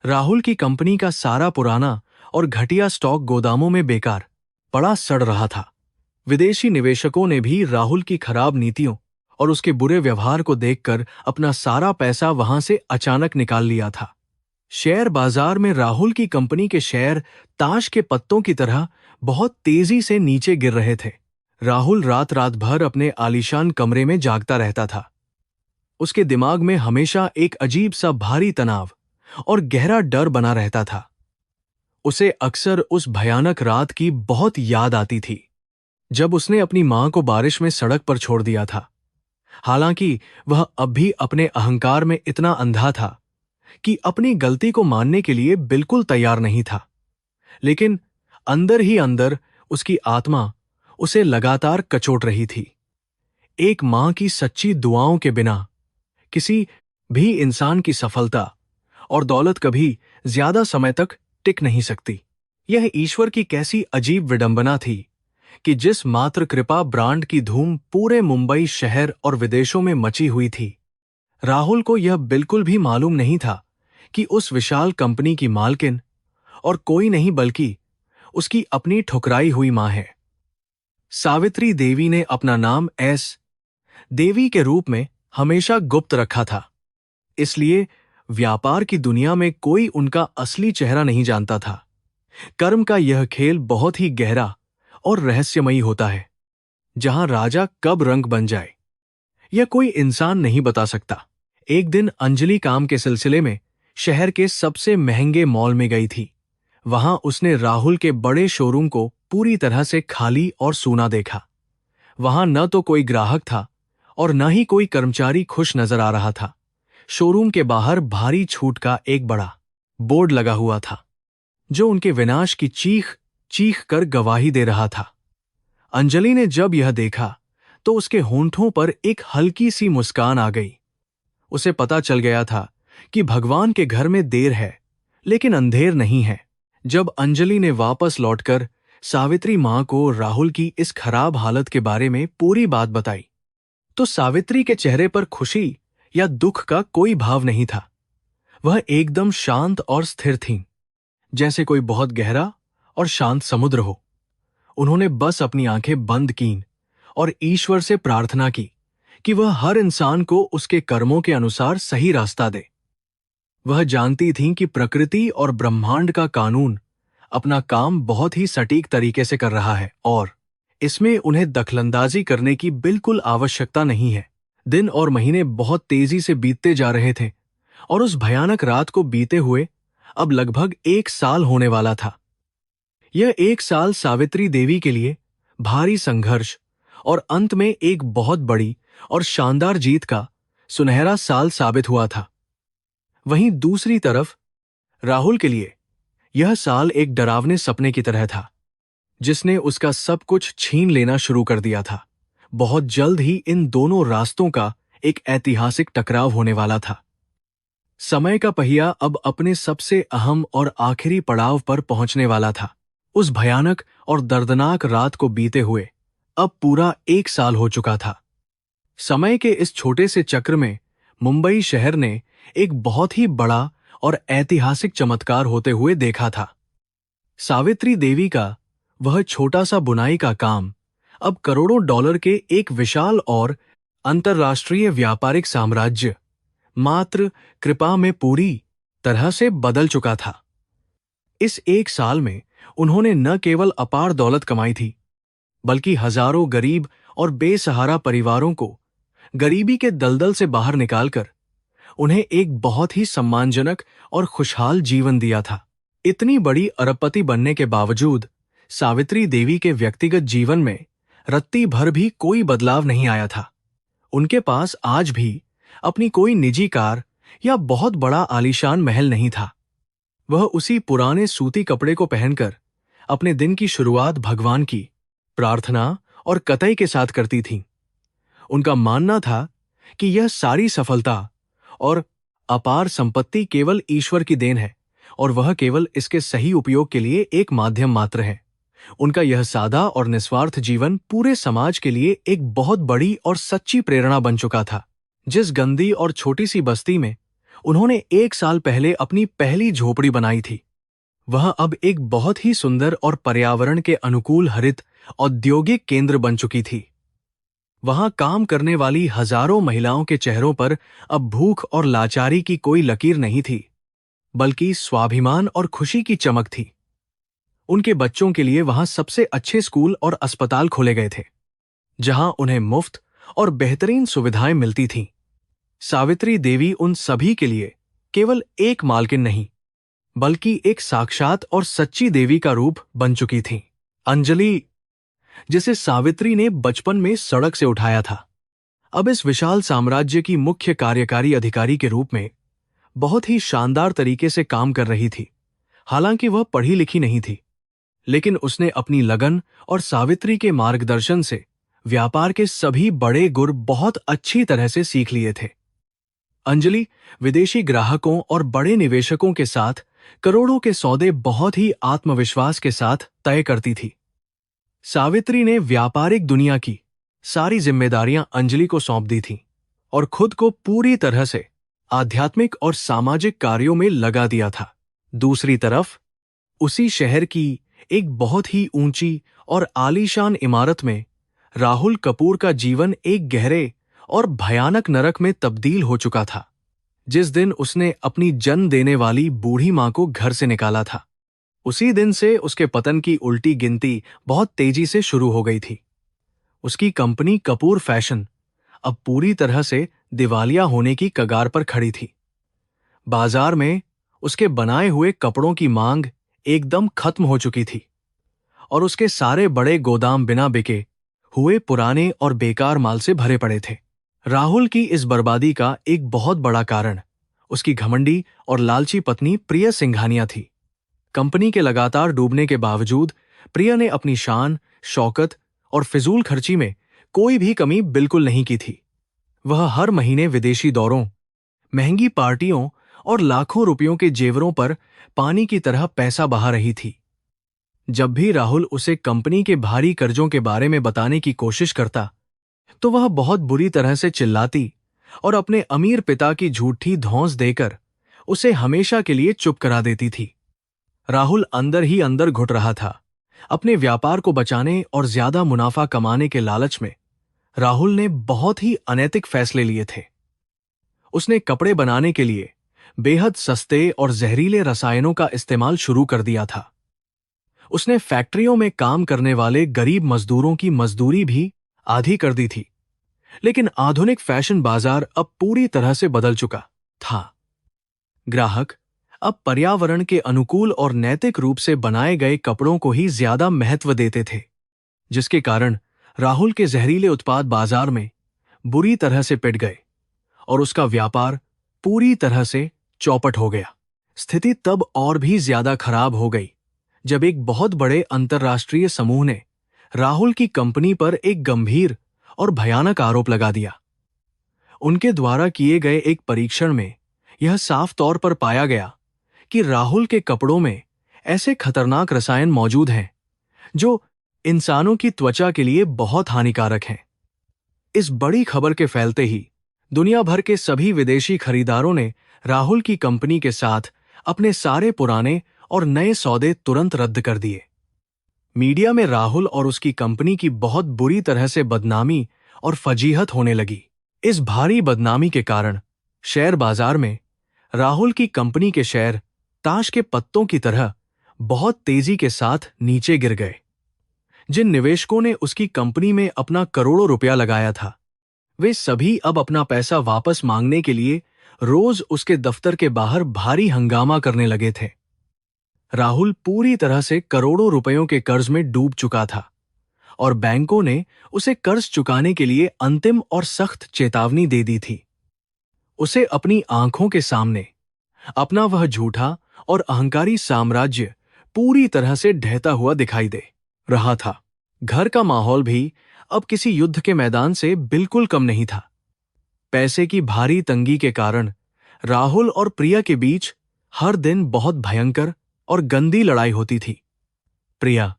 राहुल की कंपनी का सारा पुराना और घटिया स्टॉक गोदामों में बेकार पड़ा सड़ रहा था। विदेशी निवेशकों ने भी राहुल की खराब नीतियों और उसके बुरे व्यवहार को देखकर अपना सारा पैसा वहां से अचानक निकाल लिया था। शेयर बाजार में राहुल की कंपनी के शेयर ताश के पत्तों की तरह बहुत तेजी से नीचे गिर रहे थे। राहुल रात रात भर अपने आलीशान कमरे में जागता रहता था। उसके दिमाग में हमेशा एक अजीब सा भारी तनाव और गहरा डर बना रहता था। उसे अक्सर उस भयानक रात की बहुत याद आती थी जब उसने अपनी मां को बारिश में सड़क पर छोड़ दिया था। हालांकि वह अब भी अपने अहंकार में इतना अंधा था कि अपनी गलती को मानने के लिए बिल्कुल तैयार नहीं था, लेकिन अंदर ही अंदर उसकी आत्मा उसे लगातार कचोट रही थी। एक मां की सच्ची दुआओं के बिना किसी भी इंसान की सफलता और दौलत कभी ज्यादा समय तक टिक नहीं सकती। यह ईश्वर की कैसी अजीब विडंबना थी कि जिस मात्र कृपा ब्रांड की धूम पूरे मुंबई शहर और विदेशों में मची हुई थी, राहुल को यह बिल्कुल भी मालूम नहीं था कि उस विशाल कंपनी की मालकिन और कोई नहीं बल्कि उसकी अपनी ठुकराई हुई मां है। सावित्री देवी ने अपना नाम एस देवी के रूप में हमेशा गुप्त रखा था, इसलिए व्यापार की दुनिया में कोई उनका असली चेहरा नहीं जानता था। कर्म का यह खेल बहुत ही गहरा और रहस्यमयी होता है, जहां राजा कब रंग बन जाए यह कोई इंसान नहीं बता सकता। एक दिन अंजलि काम के सिलसिले में शहर के सबसे महंगे मॉल में गई थी। वहां उसने राहुल के बड़े शोरूम को पूरी तरह से खाली और सूना देखा। वहां न तो कोई ग्राहक था और न ही कोई कर्मचारी खुश नजर आ रहा था। शोरूम के बाहर भारी छूट का एक बड़ा बोर्ड लगा हुआ था, जो उनके विनाश की चीख चीख कर गवाही दे रहा था। अंजलि ने जब यह देखा तो उसके होंठों पर एक हल्की सी मुस्कान आ गई। उसे पता चल गया था कि भगवान के घर में देर है लेकिन अंधेर नहीं है। जब अंजलि ने वापस लौटकर सावित्री मां को राहुल की इस खराब हालत के बारे में पूरी बात बताई, तो सावित्री के चेहरे पर खुशी या दुख का कोई भाव नहीं था। वह एकदम शांत और स्थिर थीं, जैसे कोई बहुत गहरा और शांत समुद्र हो। उन्होंने बस अपनी आंखें बंद कीं और ईश्वर से प्रार्थना की कि वह हर इंसान को उसके कर्मों के अनुसार सही रास्ता दे। वह जानती थीं कि प्रकृति और ब्रह्मांड का कानून अपना काम बहुत ही सटीक तरीके से कर रहा है और इसमें उन्हें दखलंदाजी करने की बिल्कुल आवश्यकता नहीं है। दिन और महीने बहुत तेजी से बीतते जा रहे थे और उस भयानक रात को बीते हुए अब लगभग 1 साल होने वाला था। यह 1 साल सावित्री देवी के लिए भारी संघर्ष और अंत में एक बहुत बड़ी और शानदार जीत का सुनहरा साल साबित हुआ था। वहीं दूसरी तरफ राहुल के लिए यह साल एक डरावने सपने की तरह था, जिसने उसका सब कुछ छीन लेना शुरू कर दिया था। बहुत जल्द ही इन दोनों रास्तों का एक ऐतिहासिक टकराव होने वाला था। समय का पहिया अब अपने सबसे अहम और आखिरी पड़ाव पर पहुंचने वाला था। उस भयानक और दर्दनाक रात को बीते हुए अब पूरा 1 साल हो चुका था। समय के इस छोटे से चक्र में मुंबई शहर ने एक बहुत ही बड़ा और ऐतिहासिक चमत्कार होते हुए देखा था। सावित्री देवी का वह छोटा सा बुनाई का काम अब करोड़ों डॉलर के एक विशाल और अंतर्राष्ट्रीय व्यापारिक साम्राज्य मात्र कृपा में पूरी तरह से बदल चुका था। इस 1 साल में उन्होंने न केवल अपार दौलत कमाई थी, बल्कि हजारों गरीब और बेसहारा परिवारों को गरीबी के दलदल से बाहर निकालकर उन्हें एक बहुत ही सम्मानजनक और खुशहाल जीवन दिया था। इतनी बड़ी अरबपति बनने के बावजूद सावित्री देवी के व्यक्तिगत जीवन में रत्ती भर भी कोई बदलाव नहीं आया था। उनके पास आज भी अपनी कोई निजी कार या बहुत बड़ा आलीशान महल नहीं था। वह उसी पुराने सूती कपड़े को पहनकर अपने दिन की शुरुआत भगवान की प्रार्थना और कतई के साथ करती थीं। उनका मानना था कि यह सारी सफलता और अपार संपत्ति केवल ईश्वर की देन है और वह केवल इसके सही उपयोग के लिए एक माध्यम मात्र है। उनका यह सादा और निस्वार्थ जीवन पूरे समाज के लिए एक बहुत बड़ी और सच्ची प्रेरणा बन चुका था। जिस गंदी और छोटी सी बस्ती में उन्होंने 1 साल पहले अपनी पहली झोपड़ी बनाई थी, वह अब एक बहुत ही सुंदर और पर्यावरण के अनुकूल हरित औद्योगिक केंद्र बन चुकी थी। वहां काम करने वाली हजारों महिलाओं के चेहरों पर अब भूख और लाचारी की कोई लकीर नहीं थी, बल्कि स्वाभिमान और खुशी की चमक थी। उनके बच्चों के लिए वहां सबसे अच्छे स्कूल और अस्पताल खोले गए थे, जहां उन्हें मुफ्त और बेहतरीन सुविधाएं मिलती थीं। सावित्री देवी उन सभी के लिए केवल एक मालकिन नहीं, बल्कि एक साक्षात और सच्ची देवी का रूप बन चुकी थीं। अंजलि, जिसे सावित्री ने बचपन में सड़क से उठाया था, अब इस विशाल साम्राज्य की मुख्य कार्यकारी अधिकारी के रूप में बहुत ही शानदार तरीके से काम कर रही थी। हालांकि वह पढ़ी लिखी नहीं थी, लेकिन उसने अपनी लगन और सावित्री के मार्गदर्शन से व्यापार के सभी बड़े गुर बहुत अच्छी तरह से सीख लिए थे। अंजलि विदेशी ग्राहकों और बड़े निवेशकों के साथ करोड़ों के सौदे बहुत ही आत्मविश्वास के साथ तय करती थी। सावित्री ने व्यापारिक दुनिया की सारी जिम्मेदारियां अंजलि को सौंप दी थीं और खुद को पूरी तरह से आध्यात्मिक और सामाजिक कार्यों में लगा दिया था। दूसरी तरफ उसी शहर की एक बहुत ही ऊंची और आलीशान इमारत में राहुल कपूर का जीवन एक गहरे और भयानक नरक में तब्दील हो चुका था। जिस दिन उसने अपनी जन्म देने वाली बूढ़ी मां को घर से निकाला था, उसी दिन से उसके पतन की उल्टी गिनती बहुत तेजी से शुरू हो गई थी। उसकी कंपनी कपूर फैशन अब पूरी तरह से दिवालिया होने की कगार पर खड़ी थी। बाजार में उसके बनाए हुए कपड़ों की मांग एकदम खत्म हो चुकी थी और उसके सारे बड़े गोदाम बिना बिके हुए पुराने और बेकार माल से भरे पड़े थे। राहुल की इस बर्बादी का एक बहुत बड़ा कारण उसकी घमंडी और लालची पत्नी प्रिया सिंघानिया थी। कंपनी के लगातार डूबने के बावजूद प्रिया ने अपनी शान, शौकत और फिजूल खर्ची में कोई भी कमी बिल्कुल नहीं की थी। वह हर महीने विदेशी दौरों, महंगी पार्टियों और लाखों रुपयों के जेवरों पर पानी की तरह पैसा बहा रही थी। जब भी राहुल उसे कंपनी के भारी कर्जों के बारे में बताने की कोशिश करता, तो वह बहुत बुरी तरह से चिल्लाती और अपने अमीर पिता की झूठी धौंस देकर उसे हमेशा के लिए चुप करा देती थी। राहुल अंदर ही अंदर घुट रहा था। अपने व्यापार को बचाने और ज्यादा मुनाफा कमाने के लालच में राहुल ने बहुत ही अनैतिक फैसले लिए थे। उसने कपड़े बनाने के लिए बेहद सस्ते और जहरीले रसायनों का इस्तेमाल शुरू कर दिया था। उसने फैक्ट्रियों में काम करने वाले गरीब मजदूरों की मजदूरी भी आधी कर दी थी। लेकिन आधुनिक फैशन बाजार अब पूरी तरह से बदल चुका था। ग्राहक अब पर्यावरण के अनुकूल और नैतिक रूप से बनाए गए कपड़ों को ही ज्यादा महत्व देते थे, जिसके कारण राहुल के जहरीले उत्पाद बाजार में बुरी तरह से पिट गए और उसका व्यापार पूरी तरह से चौपट हो गया। स्थिति तब और भी ज्यादा खराब हो गई जब एक बहुत बड़े अंतर्राष्ट्रीय समूह ने राहुल की कंपनी पर एक गंभीर और भयानक आरोप लगा दिया। उनके द्वारा किए गए एक परीक्षण में यह साफ तौर पर पाया गया कि राहुल के कपड़ों में ऐसे खतरनाक रसायन मौजूद हैं जो इंसानों की त्वचा के लिए बहुत हानिकारक हैं। इस बड़ी खबर के फैलते ही दुनिया भर के सभी विदेशी खरीदारों ने राहुल की कंपनी के साथ अपने सारे पुराने और नए सौदे तुरंत रद्द कर दिए। मीडिया में राहुल और उसकी कंपनी की बहुत बुरी तरह से बदनामी और फजीहत होने लगी। इस भारी बदनामी के कारण शेयर बाजार में राहुल की कंपनी के शेयर ताश के पत्तों की तरह बहुत तेजी के साथ नीचे गिर गए। जिन निवेशकों ने उसकी कंपनी में अपना करोड़ों रुपया लगाया था, वे सभी अब अपना पैसा वापस मांगने के लिए रोज उसके दफ्तर के बाहर भारी हंगामा करने लगे थे। राहुल पूरी तरह से करोड़ों रुपयों के कर्ज में डूब चुका था और बैंकों ने उसे कर्ज चुकाने के लिए अंतिम और सख्त चेतावनी दे दी थी। उसे अपनी आंखों के सामने अपना वह झूठा और अहंकारी साम्राज्य पूरी तरह से ढहता हुआ दिखाई दे रहा था। घर का माहौल भी अब किसी युद्ध के मैदान से बिल्कुल कम नहीं था। पैसे की भारी तंगी के कारण राहुल और प्रिया के बीच हर दिन बहुत भयंकर और गंदी लड़ाई होती थी। प्रिया,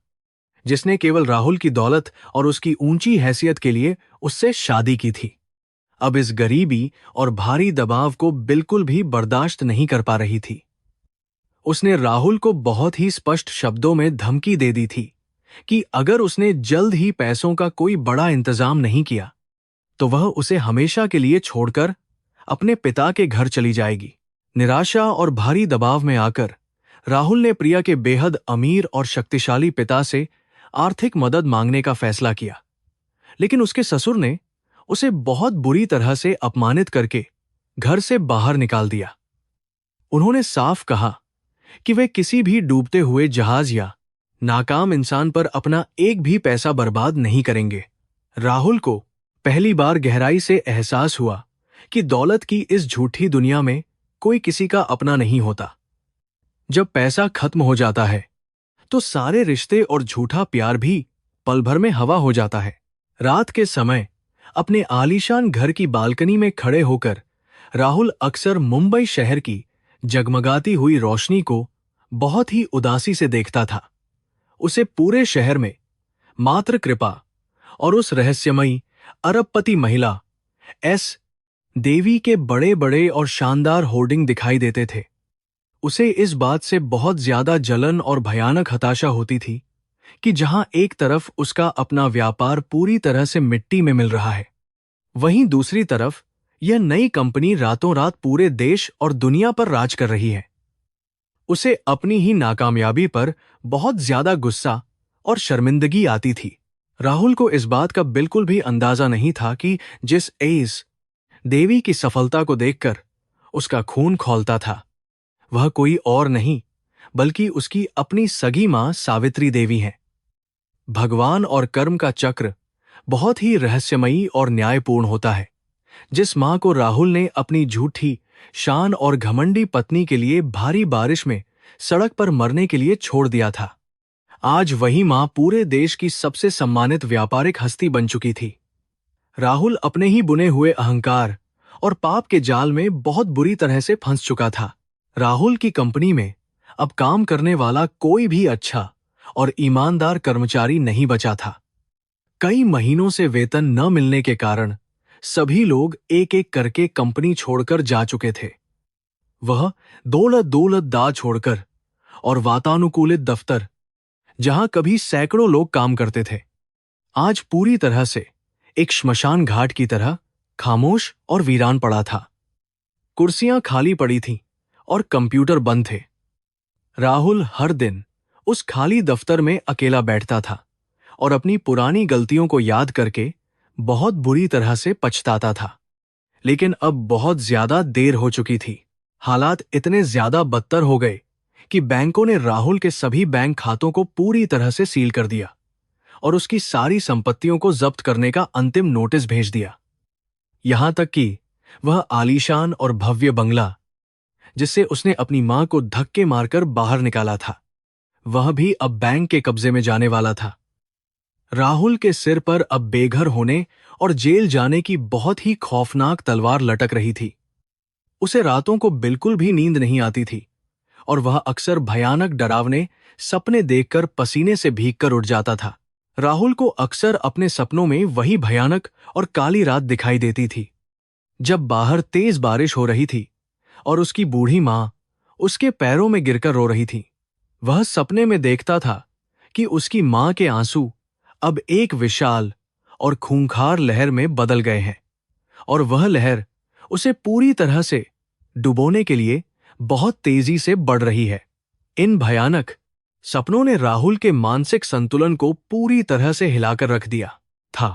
जिसने केवल राहुल की दौलत और उसकी ऊंची हैसियत के लिए उससे शादी की थी, अब इस गरीबी और भारी दबाव को बिल्कुल भी बर्दाश्त नहीं कर पा रही थी। उसने राहुल को बहुत ही स्पष्ट शब्दों में धमकी दे दी थी कि अगर उसने जल्द ही पैसों का कोई बड़ा इंतजाम नहीं किया तो वह उसे हमेशा के लिए छोड़कर अपने पिता के घर चली जाएगी। निराशा और भारी दबाव में आकर राहुल ने प्रिया के बेहद अमीर और शक्तिशाली पिता से आर्थिक मदद मांगने का फैसला किया, लेकिन उसके ससुर ने उसे बहुत बुरी तरह से अपमानित करके घर से बाहर निकाल दिया। उन्होंने साफ कहा कि वे किसी भी डूबते हुए जहाज या नाकाम इंसान पर अपना एक भी पैसा बर्बाद नहीं करेंगे। राहुल को पहली बार गहराई से एहसास हुआ कि दौलत की इस झूठी दुनिया में कोई किसी का अपना नहीं होता। जब पैसा खत्म हो जाता है तो सारे रिश्ते और झूठा प्यार भी पल भर में हवा हो जाता है। रात के समय अपने आलीशान घर की बालकनी में खड़े होकर राहुल अक्सर मुंबई शहर की जगमगाती हुई रोशनी को बहुत ही उदासी से देखता था। उसे पूरे शहर में मात्र कृपा और उस रहस्यमयी अरबपति महिला एस देवी के बड़े बड़े और शानदार होर्डिंग दिखाई देते थे। उसे इस बात से बहुत ज्यादा जलन और भयानक हताशा होती थी कि जहां एक तरफ उसका अपना व्यापार पूरी तरह से मिट्टी में मिल रहा है, वहीं दूसरी तरफ यह नई कंपनी रातों रात पूरे देश और दुनिया पर राज कर रही है। उसे अपनी ही नाकामयाबी पर बहुत ज्यादा गुस्सा और शर्मिंदगी आती थी। राहुल को इस बात का बिल्कुल भी अंदाजा नहीं था कि जिस एस देवी की सफलता को देखकर उसका खून खौलता था, वह कोई और नहीं बल्कि उसकी अपनी सगी मां सावित्री देवी है। भगवान और कर्म का चक्र बहुत ही रहस्यमयी और न्यायपूर्ण होता है। जिस मां को राहुल ने अपनी झूठी शान और घमंडी पत्नी के लिए भारी बारिश में सड़क पर मरने के लिए छोड़ दिया था, आज वही मां पूरे देश की सबसे सम्मानित व्यापारिक हस्ती बन चुकी थी। राहुल अपने ही बुने हुए अहंकार और पाप के जाल में बहुत बुरी तरह से फंस चुका था। राहुल की कंपनी में अब काम करने वाला कोई भी अच्छा और ईमानदार कर्मचारी नहीं बचा था। कई महीनों से वेतन न मिलने के कारण सभी लोग एक एक करके कंपनी छोड़कर जा चुके थे। वह दौलत दौलत दा छोड़कर और वातानुकूलित दफ्तर, जहां कभी सैकड़ों लोग काम करते थे, आज पूरी तरह से एक श्मशान घाट की तरह खामोश और वीरान पड़ा था। कुर्सियां खाली पड़ी थीं और कंप्यूटर बंद थे। राहुल हर दिन उस खाली दफ्तर में अकेला बैठता था और अपनी पुरानी गलतियों को याद करके बहुत बुरी तरह से पछताता था। लेकिन अब बहुत ज्यादा देर हो चुकी थी। हालात इतने ज्यादा बदतर हो गए कि बैंकों ने राहुल के सभी बैंक खातों को पूरी तरह से सील कर दिया और उसकी सारी संपत्तियों को जब्त करने का अंतिम नोटिस भेज दिया। यहां तक कि वह आलीशान और भव्य बंगला, जिससे उसने अपनी मां को धक्के मारकर बाहर निकाला था, वह भी अब बैंक के कब्जे में जाने वाला था। राहुल के सिर पर अब बेघर होने और जेल जाने की बहुत ही खौफनाक तलवार लटक रही थी। उसे रातों को बिल्कुल भी नींद नहीं आती थी और वह अक्सर भयानक डरावने सपने देखकर पसीने से भीगकर उठ जाता था। राहुल को अक्सर अपने सपनों में वही भयानक और काली रात दिखाई देती थी, जब बाहर तेज बारिश हो रही थी और उसकी बूढ़ी मां उसके पैरों में गिरकर रो रही थी। वह सपने में देखता था कि उसकी मां के आंसू अब एक विशाल और खूंखार लहर में बदल गए हैं और वह लहर उसे पूरी तरह से डुबोने के लिए बहुत तेजी से बढ़ रही है। इन भयानक सपनों ने राहुल के मानसिक संतुलन को पूरी तरह से हिलाकर रख दिया था।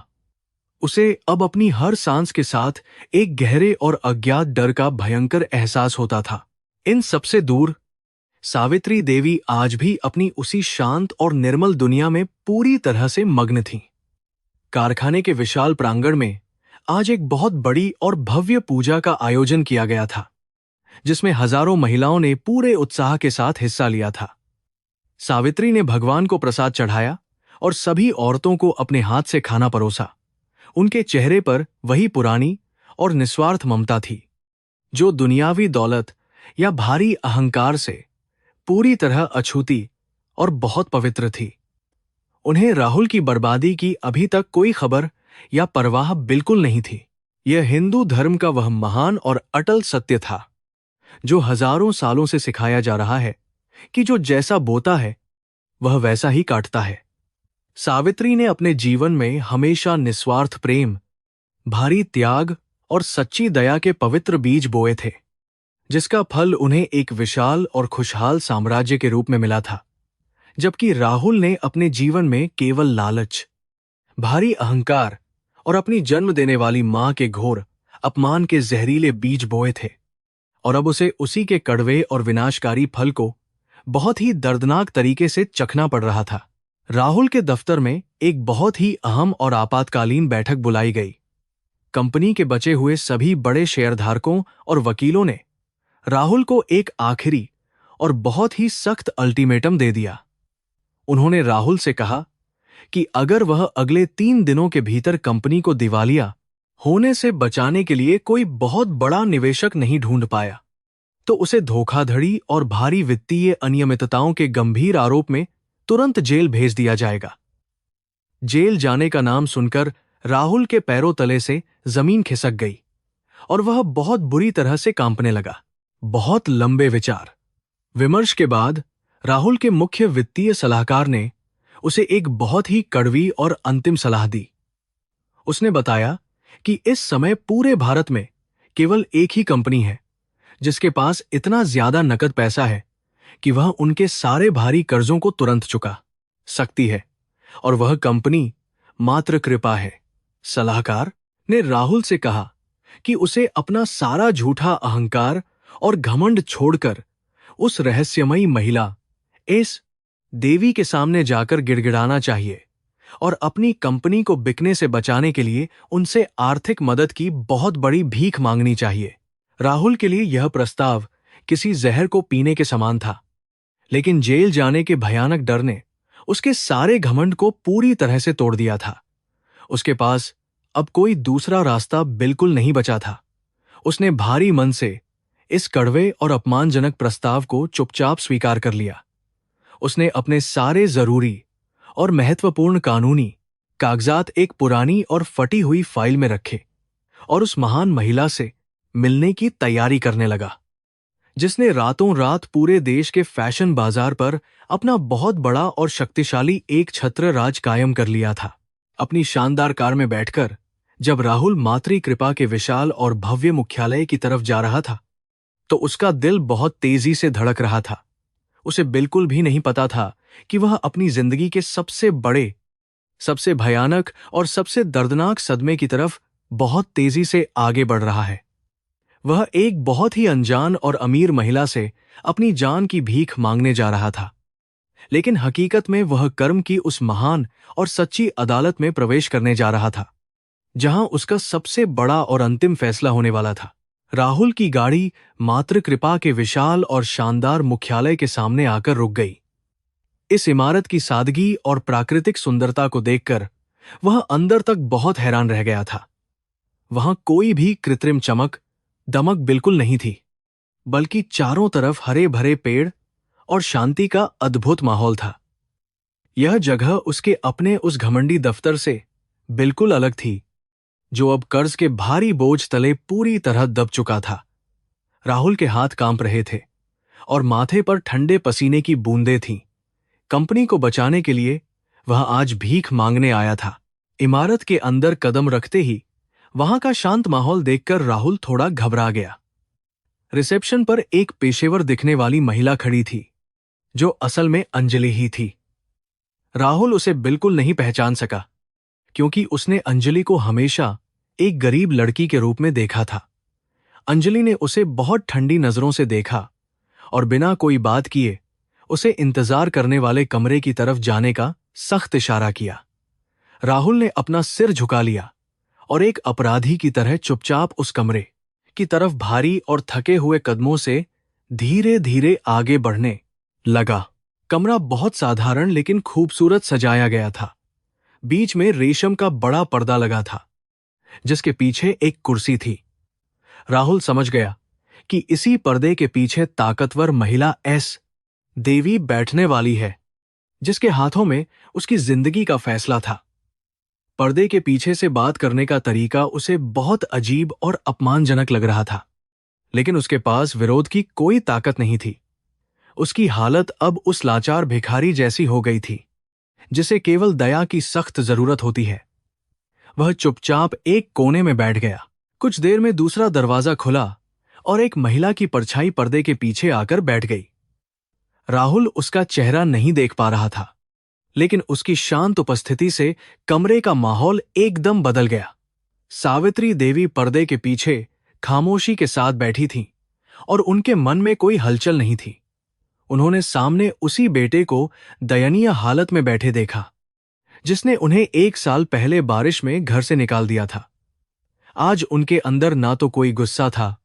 उसे अब अपनी हर सांस के साथ एक गहरे और अज्ञात डर का भयंकर एहसास होता था। इन सबसे दूर सावित्री देवी आज भी अपनी उसी शांत और निर्मल दुनिया में पूरी तरह से मग्न थीं। कारखाने के विशाल प्रांगण में आज एक बहुत बड़ी और भव्य पूजा का आयोजन किया गया था, जिसमें हजारों महिलाओं ने पूरे उत्साह के साथ हिस्सा लिया था। सावित्री ने भगवान को प्रसाद चढ़ाया और सभी औरतों को अपने हाथ से खाना परोसा। उनके चेहरे पर वही पुरानी और निस्वार्थ ममता थी, जो दुनियावी दौलत या भारी अहंकार से पूरी तरह अछूती और बहुत पवित्र थी। उन्हें राहुल की बर्बादी की अभी तक कोई खबर या परवाह बिल्कुल नहीं थी। यह हिंदू धर्म का वह महान और अटल सत्य था, जो हजारों सालों से सिखाया जा रहा है कि जो जैसा बोता है वह वैसा ही काटता है। सावित्री ने अपने जीवन में हमेशा निस्वार्थ प्रेम, भारी त्याग और सच्ची दया के पवित्र बीज बोए थे, जिसका फल उन्हें एक विशाल और खुशहाल साम्राज्य के रूप में मिला था। जबकि राहुल ने अपने जीवन में केवल लालच, भारी अहंकार और अपनी जन्म देने वाली मां के घोर अपमान के जहरीले बीज बोए थे, और अब उसे उसी के कड़वे और विनाशकारी फल को बहुत ही दर्दनाक तरीके से चखना पड़ रहा था। राहुल के दफ्तर में एक बहुत ही अहम और आपातकालीन बैठक बुलाई गई। कंपनी के बचे हुए सभी बड़े शेयरधारकों और वकीलों ने राहुल को एक आखिरी और बहुत ही सख्त अल्टीमेटम दे दिया। उन्होंने राहुल से कहा कि अगर वह अगले 3 दिनों के भीतर कंपनी को दिवालिया होने से बचाने के लिए कोई बहुत बड़ा निवेशक नहीं ढूंढ पाया, तो उसे धोखाधड़ी और भारी वित्तीय अनियमितताओं के गंभीर आरोप में तुरंत जेल भेज दिया जाएगा। जेल जाने का नाम सुनकर राहुल के पैरों तले से जमीन खिसक गई और वह बहुत बुरी तरह से कांपने लगा। बहुत लंबे विचार विमर्श के बाद राहुल के मुख्य वित्तीय सलाहकार ने उसे एक बहुत ही कड़वी और अंतिम सलाह दी। उसने बताया कि इस समय पूरे भारत में केवल एक ही कंपनी है जिसके पास इतना ज्यादा नकद पैसा है कि वह उनके सारे भारी कर्जों को तुरंत चुका सकती है, और वह कंपनी मात्र कृपा है। सलाहकार ने राहुल से कहा कि उसे अपना सारा झूठा अहंकार और घमंड छोड़कर उस रहस्यमयी महिला एस देवी के सामने जाकर गिड़गिड़ाना चाहिए और अपनी कंपनी को बिकने से बचाने के लिए उनसे आर्थिक मदद की बहुत बड़ी भीख मांगनी चाहिए। राहुल के लिए यह प्रस्ताव किसी जहर को पीने के समान था, लेकिन जेल जाने के भयानक डर ने उसके सारे घमंड को पूरी तरह से तोड़ दिया था। उसके पास अब कोई दूसरा रास्ता बिल्कुल नहीं बचा था। उसने भारी मन से इस कड़वे और अपमानजनक प्रस्ताव को चुपचाप स्वीकार कर लिया। उसने अपने सारे जरूरी और महत्वपूर्ण कानूनी कागजात एक पुरानी और फटी हुई फाइल में रखे और उस महान महिला से मिलने की तैयारी करने लगा, जिसने रातों रात पूरे देश के फैशन बाजार पर अपना बहुत बड़ा और शक्तिशाली एक छत्र राज कायम कर लिया था। अपनी शानदार कार में बैठकर जब राहुल मातृ कृपा के विशाल और भव्य मुख्यालय की तरफ जा रहा था, तो उसका दिल बहुत तेजी से धड़क रहा था। उसे बिल्कुल भी नहीं पता था कि वह अपनी जिंदगी के सबसे बड़े, सबसे भयानक और सबसे दर्दनाक सदमे की तरफ बहुत तेजी से आगे बढ़ रहा है। वह एक बहुत ही अनजान और अमीर महिला से अपनी जान की भीख मांगने जा रहा था, लेकिन हकीकत में वह कर्म की उस महान और सच्ची अदालत में प्रवेश करने जा रहा था, जहां उसका सबसे बड़ा और अंतिम फैसला होने वाला था। राहुल की गाड़ी मातृ कृपा के विशाल और शानदार मुख्यालय के सामने आकर रुक गई। इस इमारत की सादगी और प्राकृतिक सुंदरता को देखकर वह अंदर तक बहुत हैरान रह गया था। वहां कोई भी कृत्रिम चमक दमक बिल्कुल नहीं थी, बल्कि चारों तरफ हरे भरे पेड़ और शांति का अद्भुत माहौल था। यह जगह उसके अपने उस घमंडी दफ्तर से बिल्कुल अलग थी, जो अब कर्ज के भारी बोझ तले पूरी तरह दब चुका था। राहुल के हाथ कांप रहे थे और माथे पर ठंडे पसीने की बूंदें थीं। कंपनी को बचाने के लिए वह आज भीख मांगने आया था। इमारत के अंदर कदम रखते ही वहां का शांत माहौल देखकर राहुल थोड़ा घबरा गया। रिसेप्शन पर एक पेशेवर दिखने वाली महिला खड़ी थी, जो असल में अंजलि ही थी। राहुल उसे बिल्कुल नहीं पहचान सका, क्योंकि उसने अंजलि को हमेशा एक गरीब लड़की के रूप में देखा था। अंजलि ने उसे बहुत ठंडी नजरों से देखा और बिना कोई बात किए उसे इंतजार करने वाले कमरे की तरफ जाने का सख्त इशारा किया। राहुल ने अपना सिर झुका लिया और एक अपराधी की तरह चुपचाप उस कमरे की तरफ भारी और थके हुए कदमों से धीरे धीरे आगे बढ़ने लगा। कमरा बहुत साधारण लेकिन खूबसूरत सजाया गया था। बीच में रेशम का बड़ा पर्दा लगा था, जिसके पीछे एक कुर्सी थी। राहुल समझ गया कि इसी पर्दे के पीछे ताकतवर महिला एस देवी बैठने वाली है, जिसके हाथों में उसकी जिंदगी का फैसला था। पर्दे के पीछे से बात करने का तरीका उसे बहुत अजीब और अपमानजनक लग रहा था, लेकिन उसके पास विरोध की कोई ताकत नहीं थी। उसकी हालत अब उस लाचार भिखारी जैसी हो गई थी, जिसे केवल दया की सख्त जरूरत होती है। वह चुपचाप एक कोने में बैठ गया। कुछ देर में दूसरा दरवाजा खुला और एक महिला की परछाई पर्दे के पीछे आकर बैठ गई। राहुल उसका चेहरा नहीं देख पा रहा था, लेकिन उसकी शांत उपस्थिति से कमरे का माहौल एकदम बदल गया। सावित्री देवी पर्दे के पीछे खामोशी के साथ बैठी थीं और उनके मन में कोई हलचल नहीं थी। उन्होंने सामने उसी बेटे को दयनीय हालत में बैठे देखा, जिसने उन्हें 1 साल पहले बारिश में घर से निकाल दिया था। आज उनके अंदर ना तो कोई गुस्सा था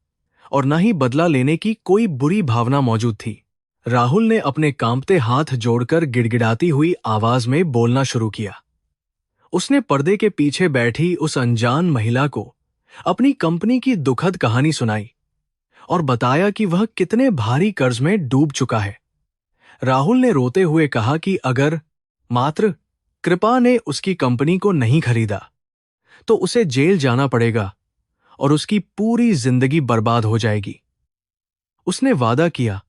और ना ही बदला लेने की कोई बुरी भावना मौजूद थी। राहुल ने अपने कांपते हाथ जोड़कर गिड़गिड़ाती हुई आवाज में बोलना शुरू किया। उसने पर्दे के पीछे बैठी उस अनजान महिला को अपनी कंपनी की दुखद कहानी सुनाई और बताया कि वह कितने भारी कर्ज में डूब चुका है। राहुल ने रोते हुए कहा कि अगर मात्र कृपा ने उसकी कंपनी को नहीं खरीदा तो उसे जेल जाना पड़ेगा और उसकी पूरी जिंदगी बर्बाद हो जाएगी। उसने वादा किया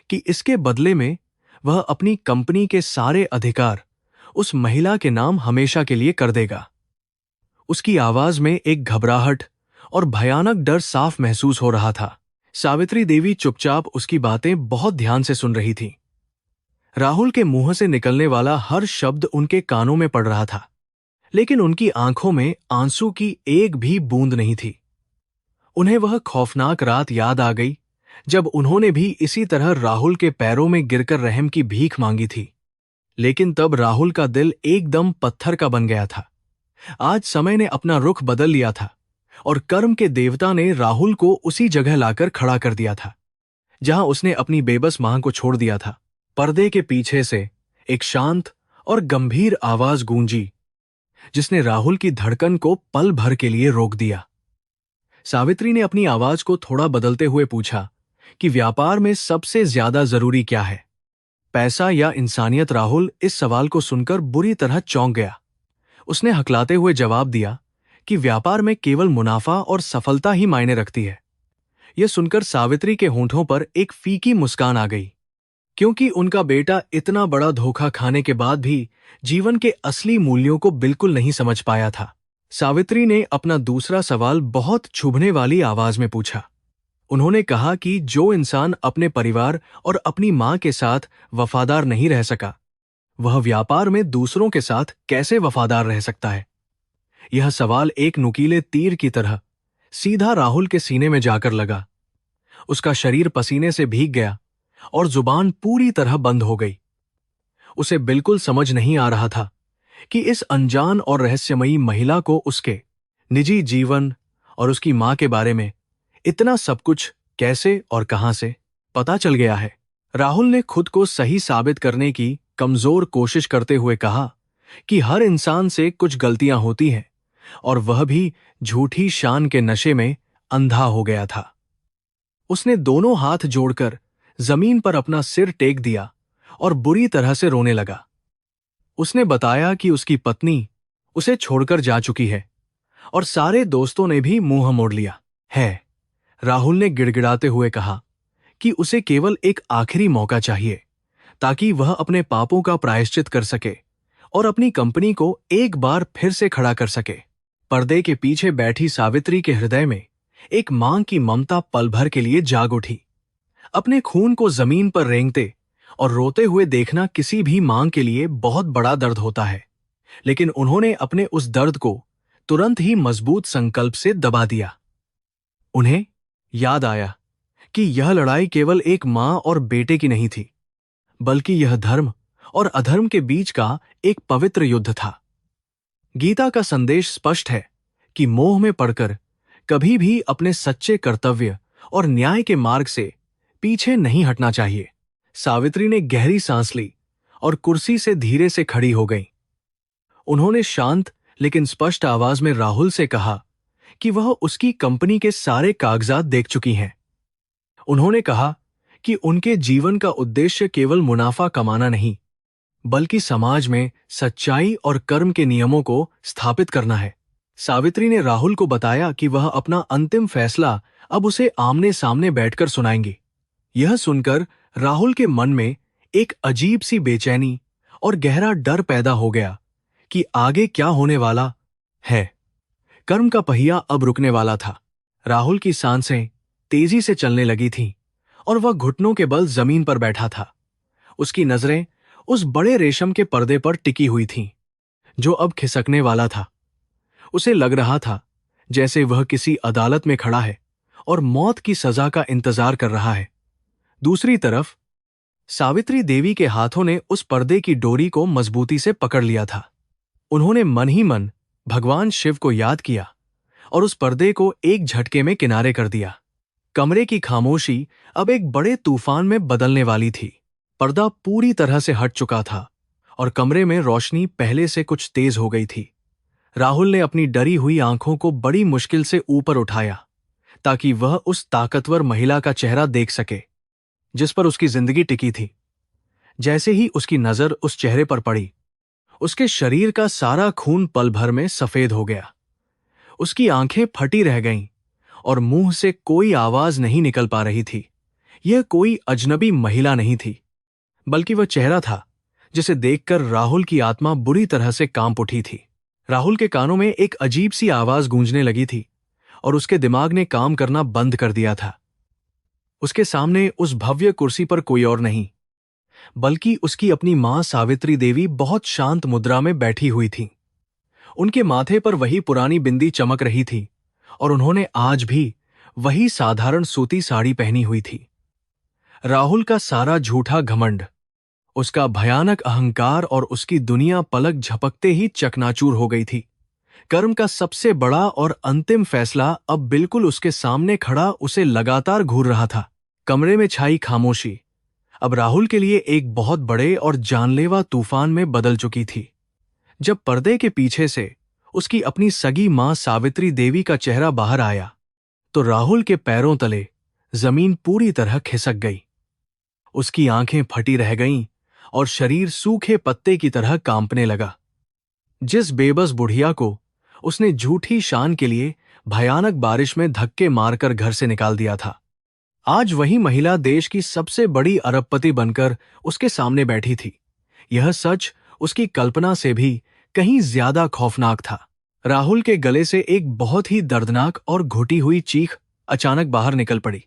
कि इसके बदले में वह अपनी कंपनी के सारे अधिकार उस महिला के नाम हमेशा के लिए कर देगा। उसकी आवाज में एक घबराहट और भयानक डर साफ महसूस हो रहा था। सावित्री देवी चुपचाप उसकी बातें बहुत ध्यान से सुन रही थी। राहुल के मुंह से निकलने वाला हर शब्द उनके कानों में पड़ रहा था, लेकिन उनकी आंखों में आंसू की एक भी बूंद नहीं थी। उन्हें वह खौफनाक रात याद आ गई जब उन्होंने भी इसी तरह राहुल के पैरों में गिरकर रहम की भीख मांगी थी। लेकिन तब राहुल का दिल एकदम पत्थर का बन गया था। आज समय ने अपना रुख बदल लिया था और कर्म के देवता ने राहुल को उसी जगह लाकर खड़ा कर दिया था जहां उसने अपनी बेबस मां को छोड़ दिया था। पर्दे के पीछे से एक शांत और गंभीर आवाज गूंजी, जिसने राहुल की धड़कन को पल भर के लिए रोक दिया। सावित्री ने अपनी आवाज को थोड़ा बदलते हुए पूछा कि व्यापार में सबसे ज्यादा जरूरी क्या है, पैसा या इंसानियत? राहुल इस सवाल को सुनकर बुरी तरह चौंक गया। उसने हकलाते हुए जवाब दिया कि व्यापार में केवल मुनाफा और सफलता ही मायने रखती है। यह सुनकर सावित्री के होंठों पर एक फीकी मुस्कान आ गई, क्योंकि उनका बेटा इतना बड़ा धोखा खाने के बाद भी जीवन के असली मूल्यों को बिल्कुल नहीं समझ पाया था। सावित्री ने अपना दूसरा सवाल बहुत चुभने वाली आवाज में पूछा। उन्होंने कहा कि जो इंसान अपने परिवार और अपनी मां के साथ वफादार नहीं रह सका, वह व्यापार में दूसरों के साथ कैसे वफादार रह सकता है? यह सवाल एक नुकीले तीर की तरह सीधा राहुल के सीने में जाकर लगा। उसका शरीर पसीने से भीग गया और जुबान पूरी तरह बंद हो गई। उसे बिल्कुल समझ नहीं आ रहा था कि इस अनजान और रहस्यमयी महिला को उसके निजी जीवन और उसकी मां के बारे में इतना सब कुछ कैसे और कहां से पता चल गया है। राहुल ने खुद को सही साबित करने की कमजोर कोशिश करते हुए कहा कि हर इंसान से कुछ गलतियां होती हैं और वह भी झूठी शान के नशे में अंधा हो गया था। उसने दोनों हाथ जोड़कर जमीन पर अपना सिर टेक दिया और बुरी तरह से रोने लगा। उसने बताया कि उसकी पत्नी उसे छोड़कर जा चुकी है और सारे दोस्तों ने भी मुंह मोड़ लिया है। राहुल ने गिड़गिड़ाते हुए कहा कि उसे केवल एक आखिरी मौका चाहिए ताकि वह अपने पापों का प्रायश्चित कर सके और अपनी कंपनी को एक बार फिर से खड़ा कर सके। पर्दे के पीछे बैठी सावित्री के हृदय में एक मां की ममता पल भर के लिए जाग उठी। अपने खून को जमीन पर रेंगते और रोते हुए देखना किसी भी मां के लिए बहुत बड़ा दर्द होता है, लेकिन उन्होंने अपने उस दर्द को तुरंत ही मजबूत संकल्प से दबा दिया। उन्हें याद आया कि यह लड़ाई केवल एक मां और बेटे की नहीं थी, बल्कि यह धर्म और अधर्म के बीच का एक पवित्र युद्ध था। गीता का संदेश स्पष्ट है कि मोह में पड़कर कभी भी अपने सच्चे कर्तव्य और न्याय के मार्ग से पीछे नहीं हटना चाहिए। सावित्री ने गहरी सांस ली और कुर्सी से धीरे से खड़ी हो गई। उन्होंने शांत लेकिन स्पष्ट आवाज में राहुल से कहा कि वह उसकी कंपनी के सारे कागजात देख चुकी हैं। उन्होंने कहा कि उनके जीवन का उद्देश्य केवल मुनाफा कमाना नहीं, बल्कि समाज में सच्चाई और कर्म के नियमों को स्थापित करना है। सावित्री ने राहुल को बताया कि वह अपना अंतिम फैसला अब उसे आमने सामने बैठकर सुनाएंगी। यह सुनकर राहुल के मन में एक अजीब सी बेचैनी और गहरा डर पैदा हो गया कि आगे क्या होने वाला है। कर्म का पहिया अब रुकने वाला था। राहुल की सांसें तेजी से चलने लगी थीं और वह घुटनों के बल जमीन पर बैठा था। उसकी नजरें उस बड़े रेशम के पर्दे पर टिकी हुई थीं, जो अब खिसकने वाला था। उसे लग रहा था जैसे वह किसी अदालत में खड़ा है और मौत की सजा का इंतजार कर रहा है। दूसरी तरफ सावित्री देवी के हाथों ने उस पर्दे की डोरी को मजबूती से पकड़ लिया था। उन्होंने मन ही मन भगवान शिव को याद किया और उस पर्दे को एक झटके में किनारे कर दिया। कमरे की खामोशी अब एक बड़े तूफान में बदलने वाली थी। पर्दा पूरी तरह से हट चुका था और कमरे में रोशनी पहले से कुछ तेज हो गई थी। राहुल ने अपनी डरी हुई आंखों को बड़ी मुश्किल से ऊपर उठाया ताकि वह उस ताकतवर महिला का चेहरा देख सके जिस पर उसकी जिंदगी टिकी थी। जैसे ही उसकी नजर उस चेहरे पर पड़ी, उसके शरीर का सारा खून पल भर में सफेद हो गया। उसकी आंखें फटी रह गईं और मुंह से कोई आवाज नहीं निकल पा रही थी। यह कोई अजनबी महिला नहीं थी, बल्कि वह चेहरा था जिसे देखकर राहुल की आत्मा बुरी तरह से कांप उठी थी। राहुल के कानों में एक अजीब सी आवाज गूंजने लगी थी और उसके दिमाग ने काम करना बंद कर दिया था। उसके सामने उस भव्य कुर्सी पर कोई और नहीं, बल्कि उसकी अपनी मां सावित्री देवी बहुत शांत मुद्रा में बैठी हुई थी। उनके माथे पर वही पुरानी बिंदी चमक रही थी और उन्होंने आज भी वही साधारण सूती साड़ी पहनी हुई थी। राहुल का सारा झूठा घमंड, उसका भयानक अहंकार और उसकी दुनिया पलक झपकते ही चकनाचूर हो गई थी। कर्म का सबसे बड़ा और अंतिम फैसला अब बिल्कुल उसके सामने खड़ा उसे लगातार घूर रहा था। कमरे में छाई खामोशी अब राहुल के लिए एक बहुत बड़े और जानलेवा तूफान में बदल चुकी थी। जब पर्दे के पीछे से उसकी अपनी सगी मां सावित्री देवी का चेहरा बाहर आया, तो राहुल के पैरों तले जमीन पूरी तरह खिसक गई। उसकी आंखें फटी रह गईं और शरीर सूखे पत्ते की तरह कांपने लगा। जिस बेबस बुढ़िया को उसने झूठी शान के लिए भयानक बारिश में धक्के मारकर घर से निकाल दिया था, आज वही महिला देश की सबसे बड़ी अरबपति बनकर उसके सामने बैठी थी। यह सच उसकी कल्पना से भी कहीं ज्यादा खौफनाक था। राहुल के गले से एक बहुत ही दर्दनाक और घुटी हुई चीख अचानक बाहर निकल पड़ी।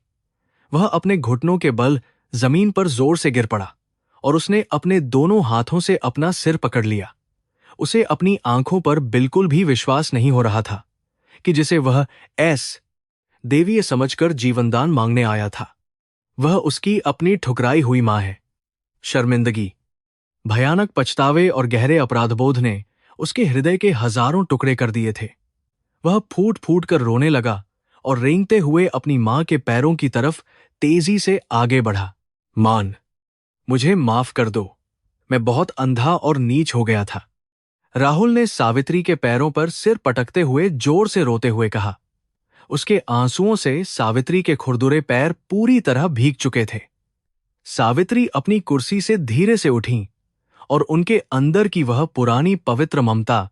वह अपने घुटनों के बल जमीन पर जोर से गिर पड़ा और उसने अपने दोनों हाथों से अपना सिर पकड़ लिया। उसे अपनी आंखों पर बिल्कुल भी विश्वास नहीं हो रहा था कि जिसे वह देवी समझकर जीवनदान मांगने आया था, वह उसकी अपनी ठुकराई हुई मां है। शर्मिंदगी, भयानक पछतावे और गहरे अपराधबोध ने उसके हृदय के हजारों टुकड़े कर दिए थे। वह फूट फूट कर रोने लगा और रेंगते हुए अपनी मां के पैरों की तरफ तेजी से आगे बढ़ा। मान, मुझे माफ कर दो, मैं बहुत अंधा और नीच हो गया था, राहुल ने सावित्री के पैरों पर सिर पटकते हुए जोर से रोते हुए कहा। उसके आंसुओं से सावित्री के खुरदुरे पैर पूरी तरह भीग चुके थे। सावित्री अपनी कुर्सी से धीरे से उठीं और उनके अंदर की वह पुरानी पवित्र ममता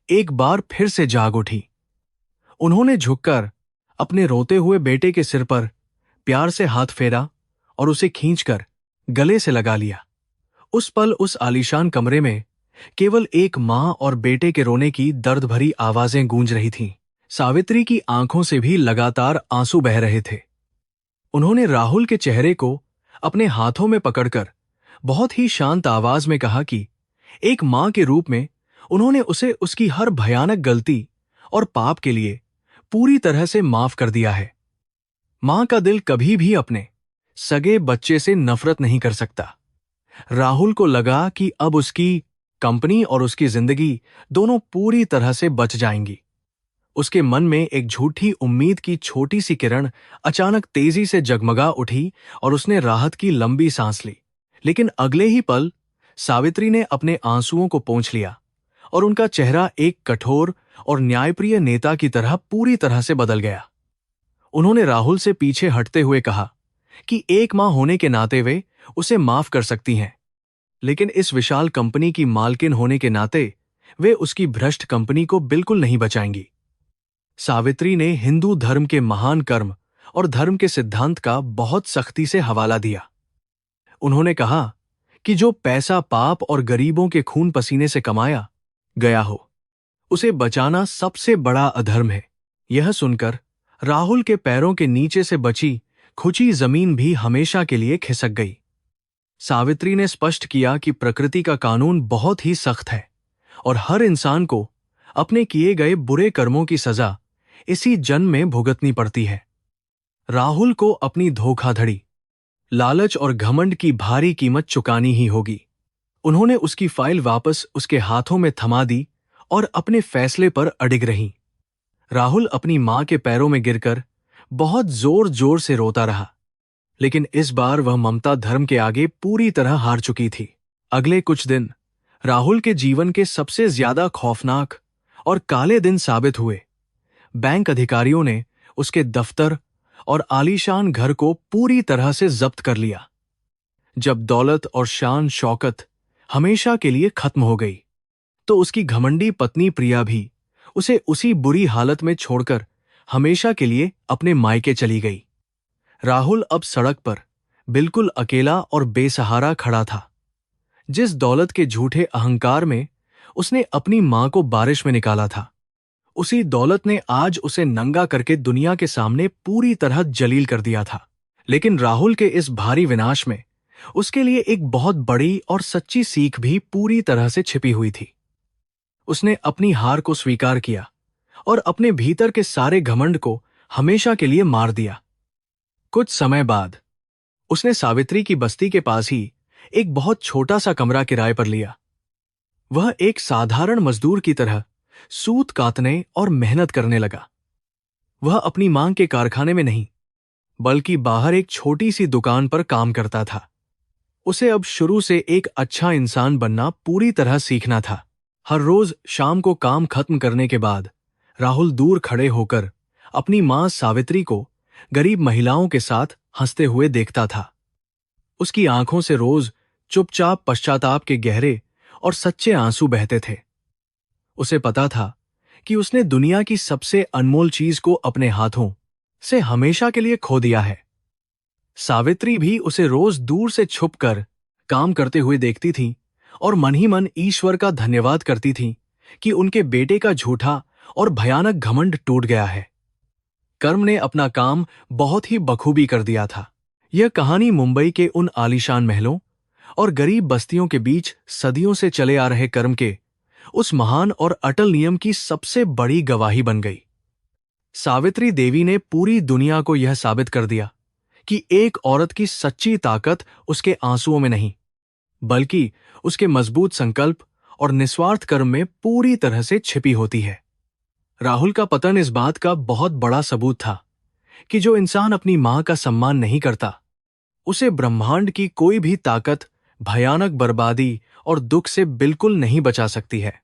एक बार फिर से जाग उठी। उन्होंने झुककर अपने रोते हुए बेटे के सिर पर प्यार से हाथ फेरा और उसे खींचकर गले से लगा लिया। उस पल उस आलीशान कमरे में केवल एक मां और बेटे के रोने की दर्द भरी आवाजें गूंज रही थीं। सावित्री की आंखों से भी लगातार आंसू बह रहे थे। उन्होंने राहुल के चेहरे को अपने हाथों में पकड़कर बहुत ही शांत आवाज में कहा कि एक मां के रूप में उन्होंने उसे उसकी हर भयानक गलती और पाप के लिए पूरी तरह से माफ कर दिया है। मां का दिल कभी भी अपने सगे बच्चे से नफरत नहीं कर सकता। राहुल को लगा कि अब उसकी कंपनी और उसकी जिंदगी दोनों पूरी तरह से बच जाएंगी। उसके मन में एक झूठी उम्मीद की छोटी सी किरण अचानक तेजी से जगमगा उठी और उसने राहत की लंबी सांस ली। लेकिन अगले ही पल सावित्री ने अपने आंसुओं को पोंछ लिया और उनका चेहरा एक कठोर और न्यायप्रिय नेता की तरह पूरी तरह से बदल गया। उन्होंने राहुल से पीछे हटते हुए कहा कि एक मां होने के नाते वे उसे माफ कर सकती हैं, लेकिन इस विशाल कंपनी की मालकिन होने के नाते वे उसकी भ्रष्ट कंपनी को बिल्कुल नहीं बचाएंगी। सावित्री ने हिंदू धर्म के महान कर्म और धर्म के सिद्धांत का बहुत सख्ती से हवाला दिया। उन्होंने कहा कि जो पैसा पाप और गरीबों के खून पसीने से कमाया गया हो, उसे बचाना सबसे बड़ा अधर्म है। यह सुनकर राहुल के पैरों के नीचे से बची खुची जमीन भी हमेशा के लिए खिसक गई। सावित्री ने स्पष्ट किया कि प्रकृति का कानून बहुत ही सख्त है और हर इंसान को अपने किए गए बुरे कर्मों की सजा इसी जन्म में भुगतनी पड़ती है। राहुल को अपनी धोखाधड़ी, लालच और घमंड की भारी कीमत चुकानी ही होगी। उन्होंने उसकी फाइल वापस उसके हाथों में थमा दी और अपने फैसले पर अडिग रहीं। राहुल अपनी मां के पैरों में गिरकर बहुत जोर जोर से रोता रहा, लेकिन इस बार वह ममता धर्म के आगे पूरी तरह हार चुकी थी। अगले कुछ दिन राहुल के जीवन के सबसे ज्यादा खौफनाक और काले दिन साबित हुए। बैंक अधिकारियों ने उसके दफ्तर और आलीशान घर को पूरी तरह से जब्त कर लिया। जब दौलत और शान शौकत हमेशा के लिए खत्म हो गई, तो उसकी घमंडी पत्नी प्रिया भी उसे उसी बुरी हालत में छोड़कर हमेशा के लिए अपने मायके चली गई। राहुल अब सड़क पर बिल्कुल अकेला और बेसहारा खड़ा था। जिस दौलत के झूठे अहंकार में उसने अपनी मां को बारिश में निकाला था, उसी दौलत ने आज उसे नंगा करके दुनिया के सामने पूरी तरह जलील कर दिया था। लेकिन राहुल के इस भारी विनाश में उसके लिए एक बहुत बड़ी और सच्ची सीख भी पूरी तरह से छिपी हुई थी। उसने अपनी हार को स्वीकार किया और अपने भीतर के सारे घमंड को हमेशा के लिए मार दिया। कुछ समय बाद उसने सावित्री की बस्ती के पास ही एक बहुत छोटा सा कमरा किराए पर लिया। वह एक साधारण मजदूर की तरह सूत कातने और मेहनत करने लगा। वह अपनी मांग के कारखाने में नहीं, बल्कि बाहर एक छोटी सी दुकान पर काम करता था। उसे अब शुरू से एक अच्छा इंसान बनना पूरी तरह सीखना था। हर रोज शाम को काम खत्म करने के बाद राहुल दूर खड़े होकर अपनी मां सावित्री को गरीब महिलाओं के साथ हंसते हुए देखता था। उसकी आंखों से रोज चुपचाप पश्चाताप के गहरे और सच्चे आंसू बहते थे। उसे पता था कि उसने दुनिया की सबसे अनमोल चीज को अपने हाथों से हमेशा के लिए खो दिया है। सावित्री भी उसे रोज दूर से छुपकर काम करते हुए देखती थी और मन ही मन ईश्वर का धन्यवाद करती थी कि उनके बेटे का झूठा और भयानक घमंड टूट गया है। कर्म ने अपना काम बहुत ही बखूबी कर दिया था। यह कहानी मुंबई के उन आलीशान महलों और गरीब बस्तियों के बीच सदियों से चले आ रहे कर्म के उस महान और अटल नियम की सबसे बड़ी गवाही बन गई। सावित्री देवी ने पूरी दुनिया को यह साबित कर दिया कि एक औरत की सच्ची ताकत उसके आंसुओं में नहीं, बल्कि उसके मजबूत संकल्प और निस्वार्थ कर्म में पूरी तरह से छिपी होती है। राहुल का पतन इस बात का बहुत बड़ा सबूत था कि जो इंसान अपनी मां का सम्मान नहीं करता, उसे ब्रह्मांड की कोई भी ताकत भयानक बर्बादी और दुख से बिल्कुल नहीं बचा सकती है।